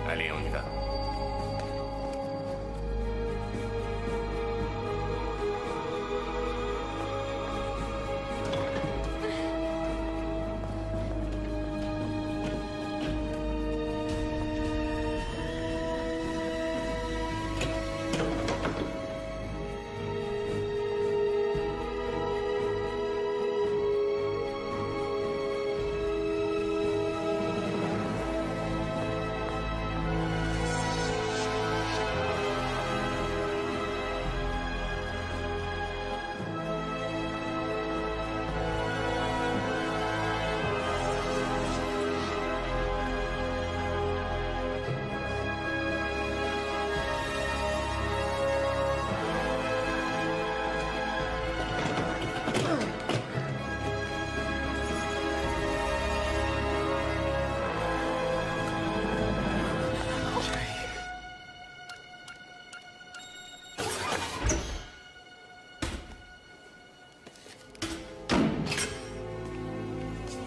Allez, on y va.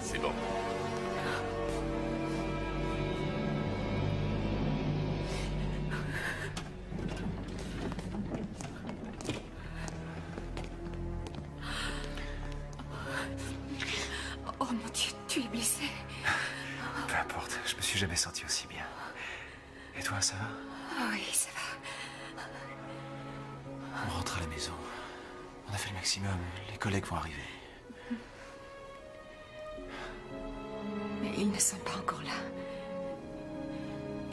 C'est bon. Oh mon Dieu, tu es blessé. Peu importe, je me suis jamais senti aussi bien. Et toi, ça va? Oui, ça va. On rentre à la maison. On a fait le maximum. Les collègues vont arriver. Mais ils ne sont pas encore là.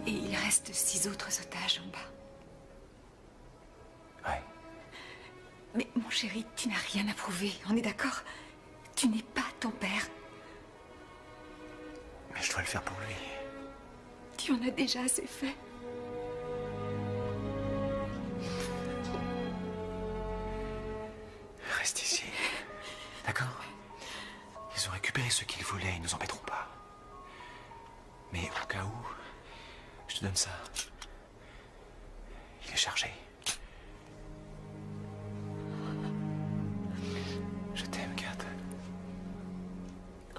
Et il reste 6 autres otages en bas. Ouais. Mais mon chéri, tu n'as rien à prouver, on est d'accord? Tu n'es pas ton père. Mais je dois le faire pour lui. Tu en as déjà assez fait. Reste ici. récupéré ce qu'ils voulaient, ils nous embêteront pas. Mais au cas où, je te donne ça. Il est chargé. Je t'aime, Kat.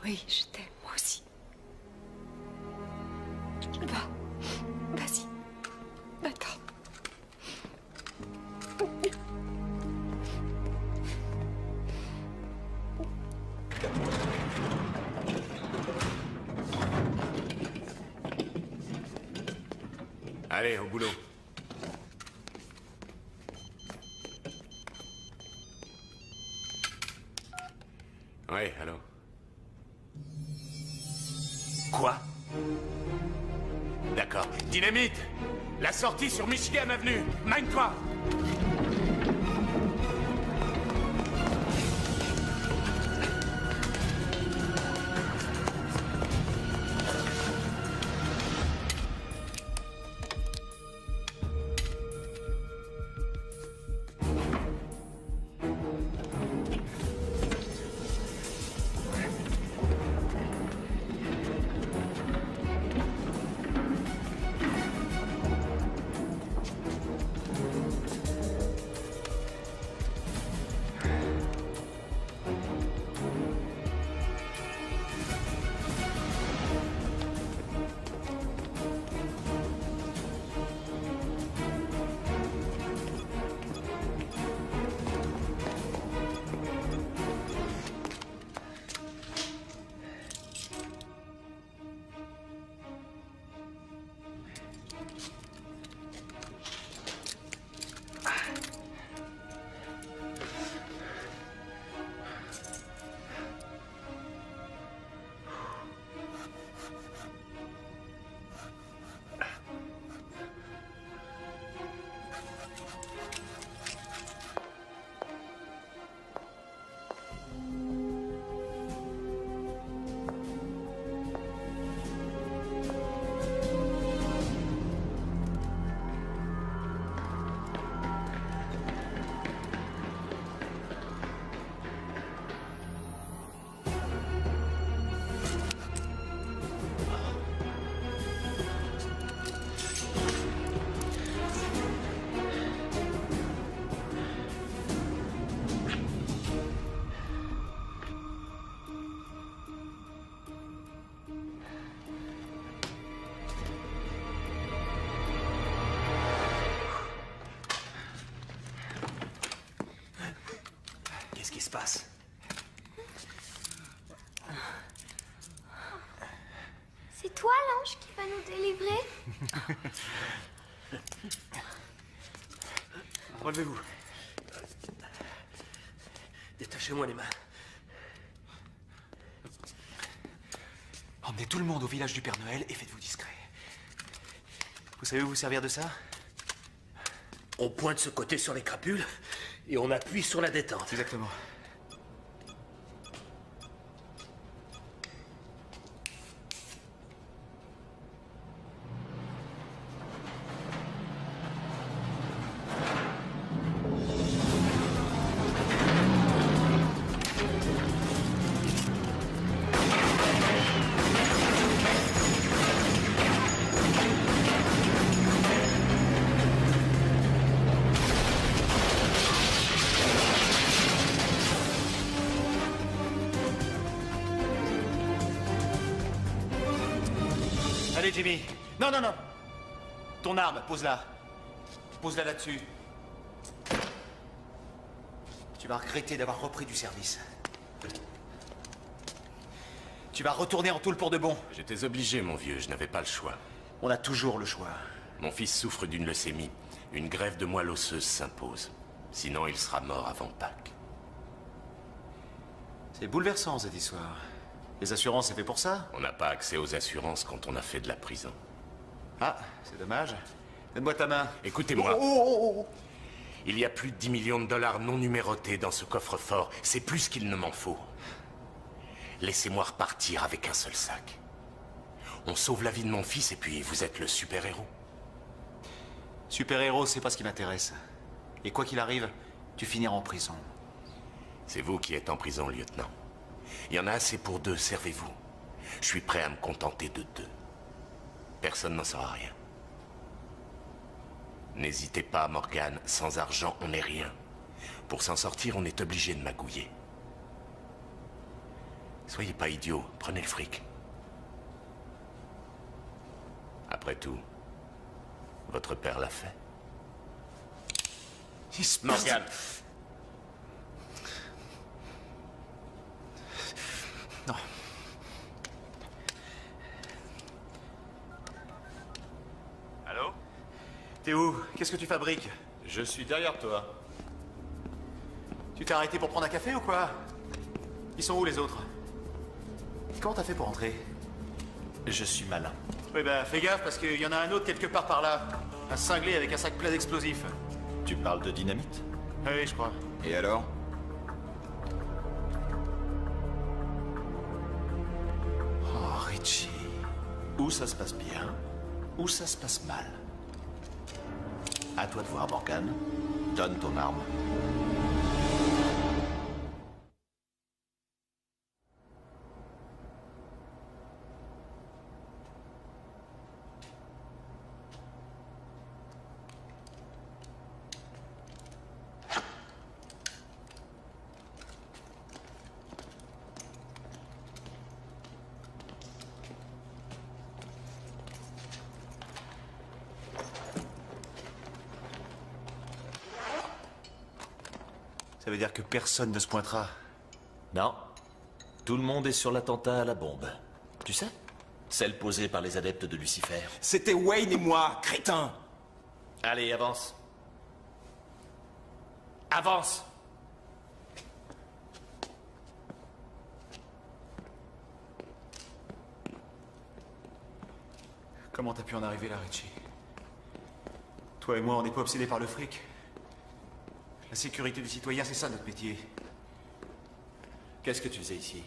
Oui, je t'aime, moi aussi. Va, vas-y. Attends. Allez, au boulot. Ouais, allô. Quoi? D'accord. Dynamite! La sortie sur Michigan Avenue! Mine-toi! Qu'est-ce qui se passe? C'est toi l'ange qui va nous délivrer? Relevez-vous. Détachez-moi les mains. Emmenez tout le monde au village du Père Noël et faites-vous discret. Vous savez vous servir de ça? On pointe ce côté sur les crapules et on appuie sur la détente. Exactement. Allez, Jimmy. Non, non, non. Ton arme, pose-la. Pose-la là-dessus. Tu vas regretter d'avoir repris du service. Tu vas retourner en Toul pour de bon. J'étais obligé, mon vieux, je n'avais pas le choix. On a toujours le choix. Mon fils souffre d'une leucémie. Une greffe de moelle osseuse s'impose. Sinon, il sera mort avant Pâques. C'est bouleversant, cette histoire. Les assurances, c'est fait pour ça? On n'a pas accès aux assurances quand on a fait de la prison. Ah, c'est dommage. Donne-moi ta main. Écoutez-moi. Oh. Il y a plus de 10 millions de dollars non numérotés dans ce coffre-fort. C'est plus qu'il ne m'en faut. Laissez-moi repartir avec un seul sac. On sauve la vie de mon fils et puis vous êtes le super-héros. Super-héros, c'est pas ce qui m'intéresse. Et quoi qu'il arrive, tu finiras en prison. C'est vous qui êtes en prison, lieutenant. Il y en a assez pour 2, servez-vous. Je suis prêt à me contenter de 2. Personne n'en saura rien. N'hésitez pas, Morgan, sans argent, on n'est rien. Pour s'en sortir, on est obligé de magouiller. Soyez pas idiots, prenez le fric. Après tout, votre père l'a fait. Morgan. Non. Allô? T'es où? Qu'est-ce que tu fabriques? Je suis derrière toi. Tu t'es arrêté pour prendre un café ou quoi? Ils sont où les autres? Comment t'as fait pour entrer? Je suis malin. Oui, bah fais gaffe parce qu'il y en a un autre quelque part par là. Un cinglé avec un sac plein d'explosifs. Tu parles de dynamite? Oui, je crois. Et alors? Oh, Richie. Où ça se passe bien, où ça se passe mal. À toi de voir, Morgan. Donne ton arme. Ça veut dire que personne ne se pointera. Non. Tout le monde est sur l'attentat à la bombe. Tu sais? Celle posée par les adeptes de Lucifer. C'était Wayne et moi, crétin. Allez, avance. Avance! Comment t'as pu en arriver là, Richie? Toi et moi, on n'est pas obsédés par le fric. La sécurité des citoyens, c'est ça notre métier. Qu'est-ce que tu faisais ici?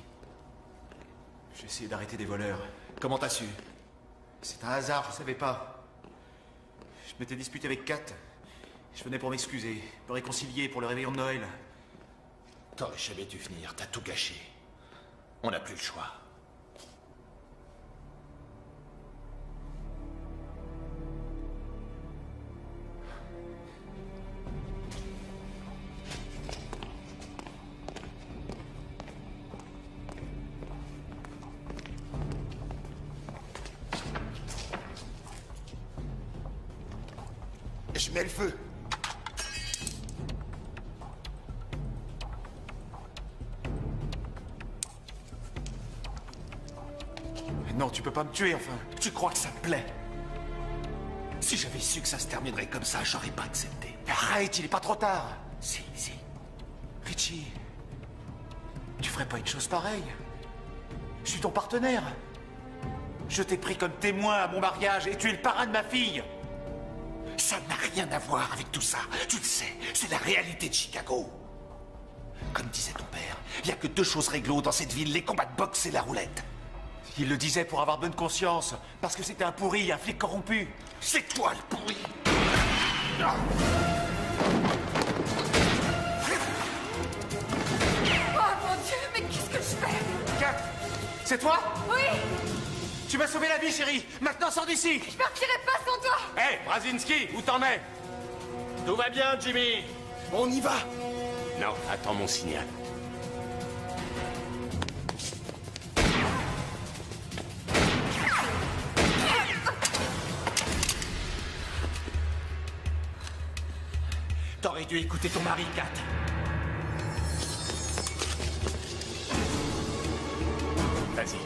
J'ai essayé d'arrêter des voleurs. Comment t'as su? C'est un hasard, je savais pas. Je m'étais disputé avec Kat. Je venais pour m'excuser, me réconcilier pour le réveillon de Noël. T'aurais jamais dû venir, t'as tout gâché. On n'a plus le choix. Je mets le feu. Non, tu peux pas me tuer, enfin. Tu crois que ça me plaît? Si j'avais su que ça se terminerait comme ça, j'aurais pas accepté. Arrête, il est pas trop tard. Si. Richie, tu ferais pas une chose pareille? Je suis ton partenaire. Je t'ai pris comme témoin à mon mariage et tu es le parrain de ma fille. Ça n'a rien à voir avec tout ça. Tu le sais, c'est la réalité de Chicago. Comme disait ton père, il n'y a que 2 choses réglo dans cette ville, les combats de boxe et la roulette. Il le disait pour avoir bonne conscience, parce que c'était un pourri, un flic corrompu. C'est toi le pourri. Oh mon Dieu, mais qu'est-ce que je fais? Kat, c'est toi? Oui! Tu m'as sauvé la vie, chérie. Maintenant, sors d'ici. Je partirai pas sans toi. Hé, Brzezinski, où t'en es? Tout va bien, Jimmy. On y va. Non, attends mon signal. T'aurais dû écouter ton mari, Kat. Vas-y.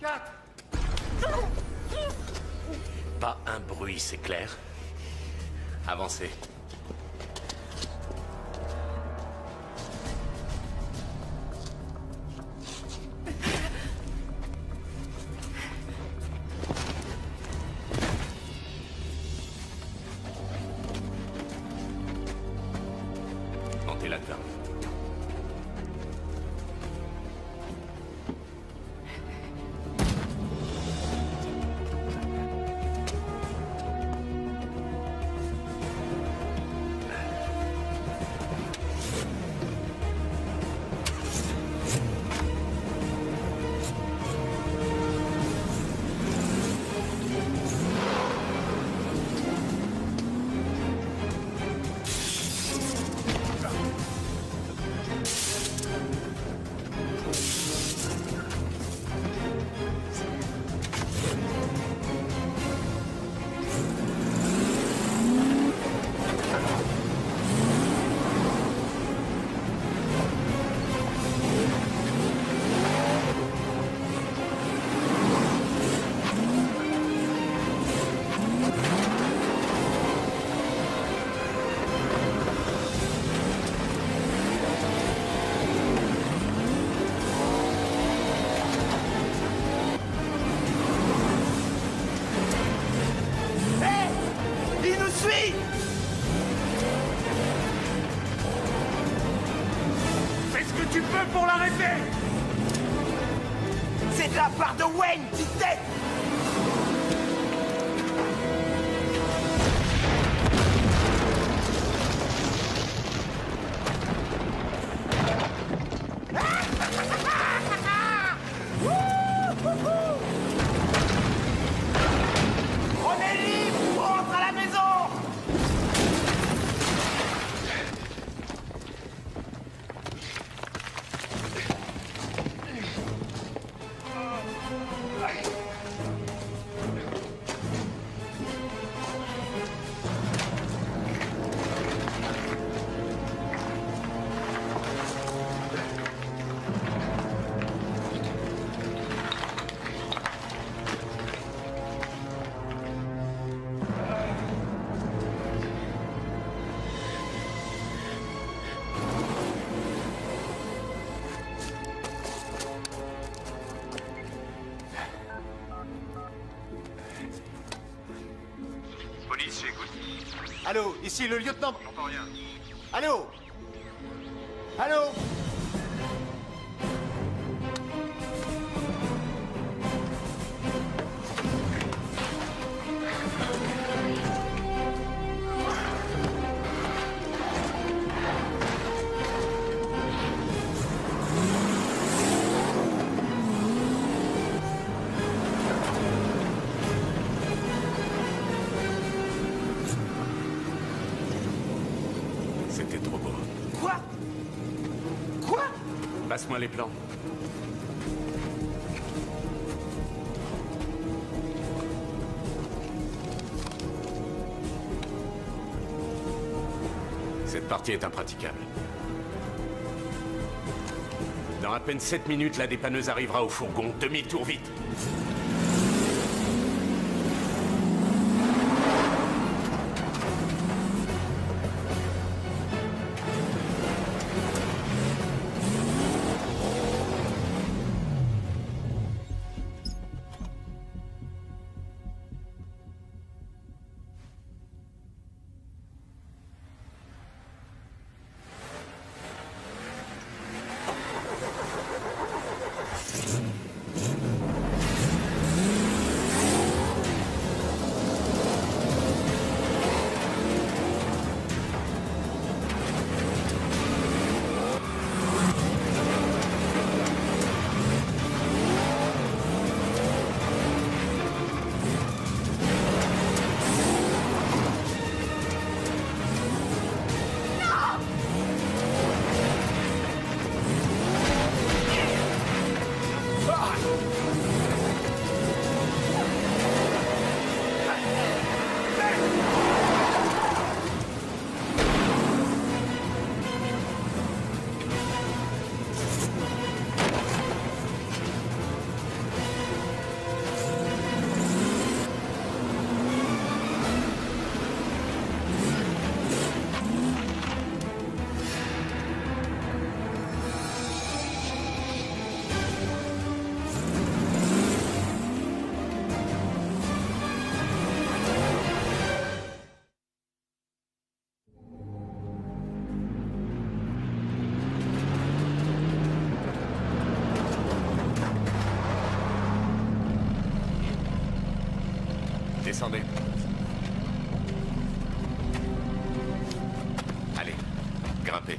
4. Pas un bruit, c'est clair? Avancez. Montez là-dedans. Pour l'arrêter! C'est de la part de Wayne, petite tête! On est libre! On rentre à la maison! Police, j'écoute. Allô, ici le lieutenant... J'entends rien. Allô? Allô? C'était trop beau. Quoi? Quoi? Passe-moi les plans. Cette partie est impraticable. Dans à peine 7 minutes, la dépanneuse arrivera au fourgon. Demi-tour vite. Descendez. Allez, grimpez.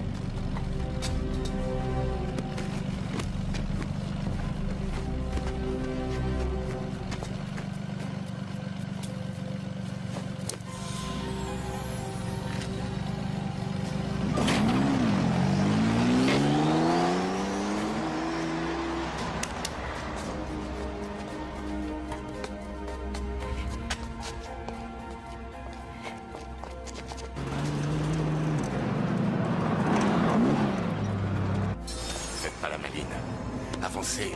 Avancez.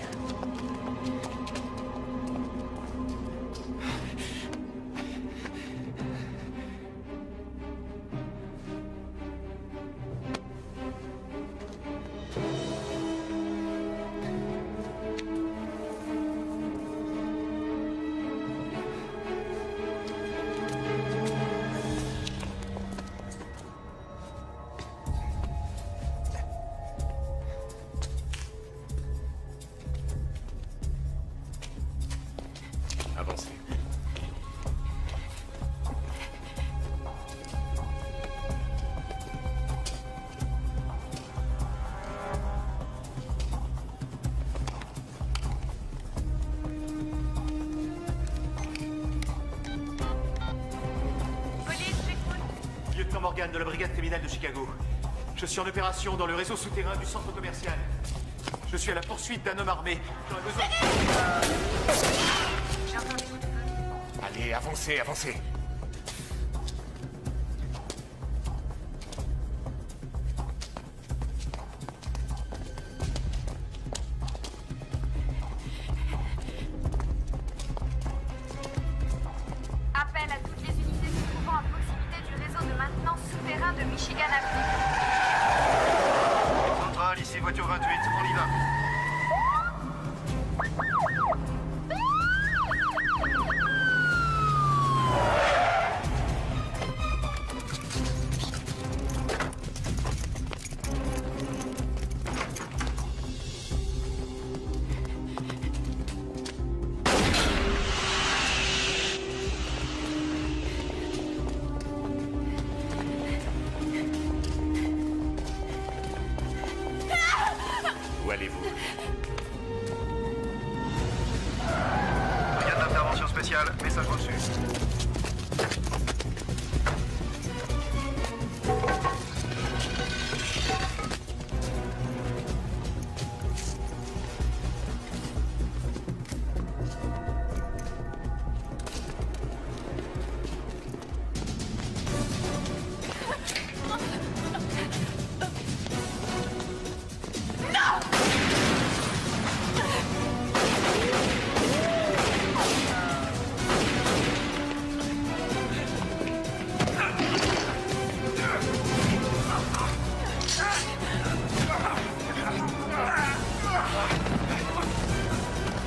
Avancez. Lieutenant Morgan de la brigade criminelle de Chicago. Je suis en opération dans le réseau souterrain du centre commercial. Je suis à la poursuite d'un homme armé. J'aurais besoin de... Allez, avancez, avancez. Appel à toutes les unités se trouvant à proximité du réseau de maintenance souterrain de Michigan Avenue. Centrale, ici voiture 28, on y va. Où allez-vous? Brigade d'intervention spéciale, message reçu.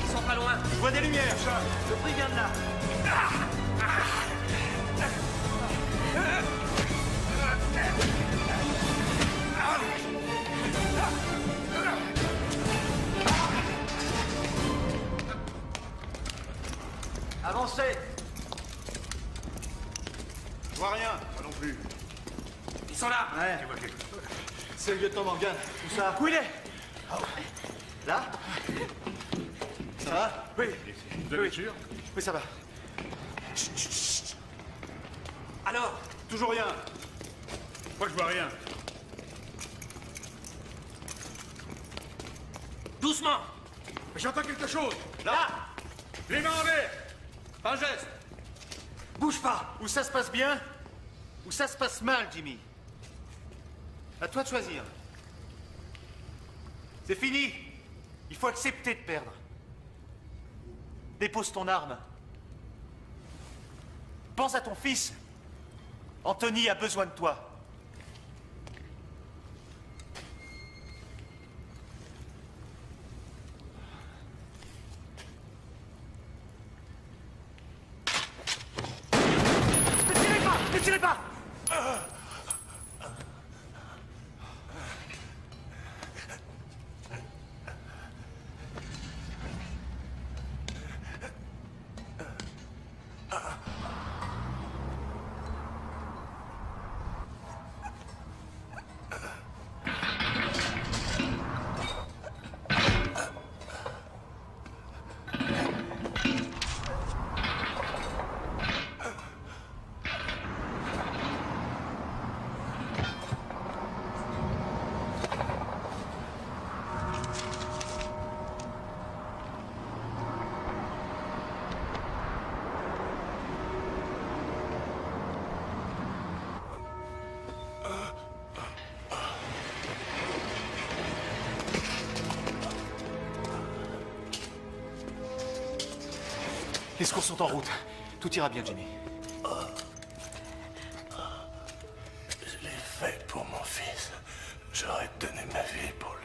Ils sont pas loin. Je vois des lumières. Le prix vient de là. Avancez. Je vois rien, moi non plus. Ils sont là. Ouais. C'est le lieutenant Morgan. Où ça? Où il est? Là? Ça va? Oui. Vous êtes sûr? Oui, ça va. Alors? Toujours rien. Moi, je vois rien. Doucement. J'entends quelque chose. Là! Les mains en l'air. Pas un geste. Bouge pas! Ou ça se passe bien, ou ça se passe mal, Jimmy. À toi de choisir. C'est fini. Il faut accepter de perdre. Dépose ton arme. Pense à ton fils. Anthony a besoin de toi. Ne tirez pas! Ne tirez pas! Les secours sont en route. Tout ira bien, Jimmy. Je l'ai fait pour mon fils. J'aurais donné ma vie pour lui.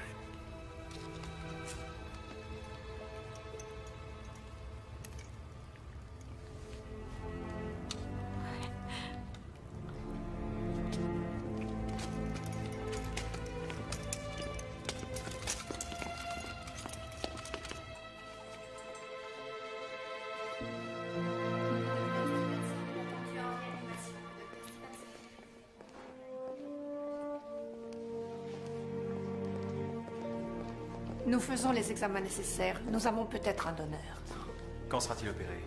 Nous faisons les examens nécessaires. Nous avons peut-être un donneur. Quand sera-t-il opéré?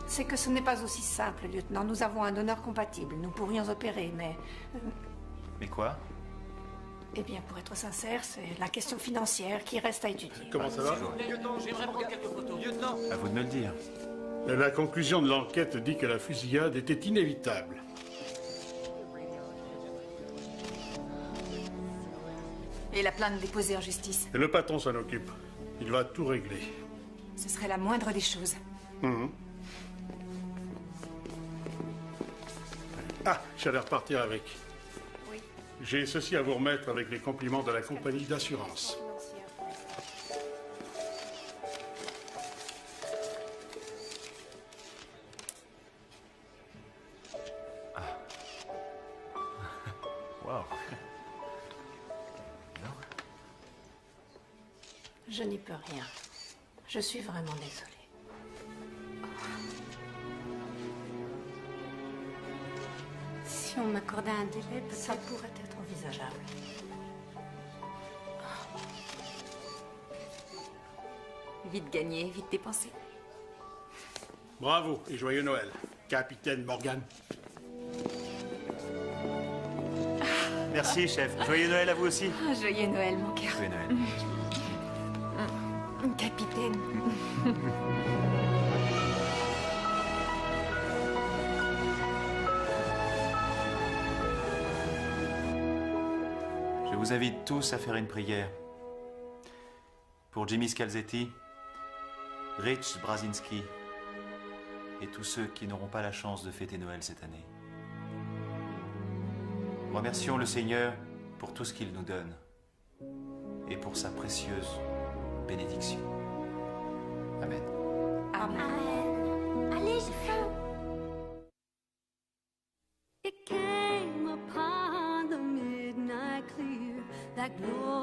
C'est que ce n'est pas aussi simple, lieutenant. Nous avons un donneur compatible. Nous pourrions opérer, mais... Mais quoi? Eh bien, pour être sincère, c'est la question financière qui reste à étudier. Comment ça va? Lieutenant, j'aimerais prendre quelques photos. Lieutenant! À vous de me le dire. La conclusion de l'enquête dit que la fusillade était inévitable. Et la plainte déposée en justice? Et le patron s'en occupe. Il va tout régler. Ce serait la moindre des choses. Ah, j'allais repartir avec. Oui. J'ai ceci à vous remettre avec les compliments de la compagnie d'assurance. Wow. Je n'y peux rien. Je suis vraiment désolée. Si on m'accordait un délai, Ça pourrait être envisageable. Vite gagné, vite dépensé. Bravo et joyeux Noël, capitaine Morgan. Merci, chef. Joyeux Noël à vous aussi. Joyeux Noël, mon cœur. Joyeux Noël. Capitaine. Je vous invite tous à faire une prière. Pour Jimmy Scalzetti, Rich Brazinski et tous ceux qui n'auront pas la chance de fêter Noël cette année. Remercions le Seigneur pour tout ce qu'il nous donne et pour sa précieuse bénédiction. Amen. Amen. Allez, j'ai faim. It came upon the midnight clear, that glory.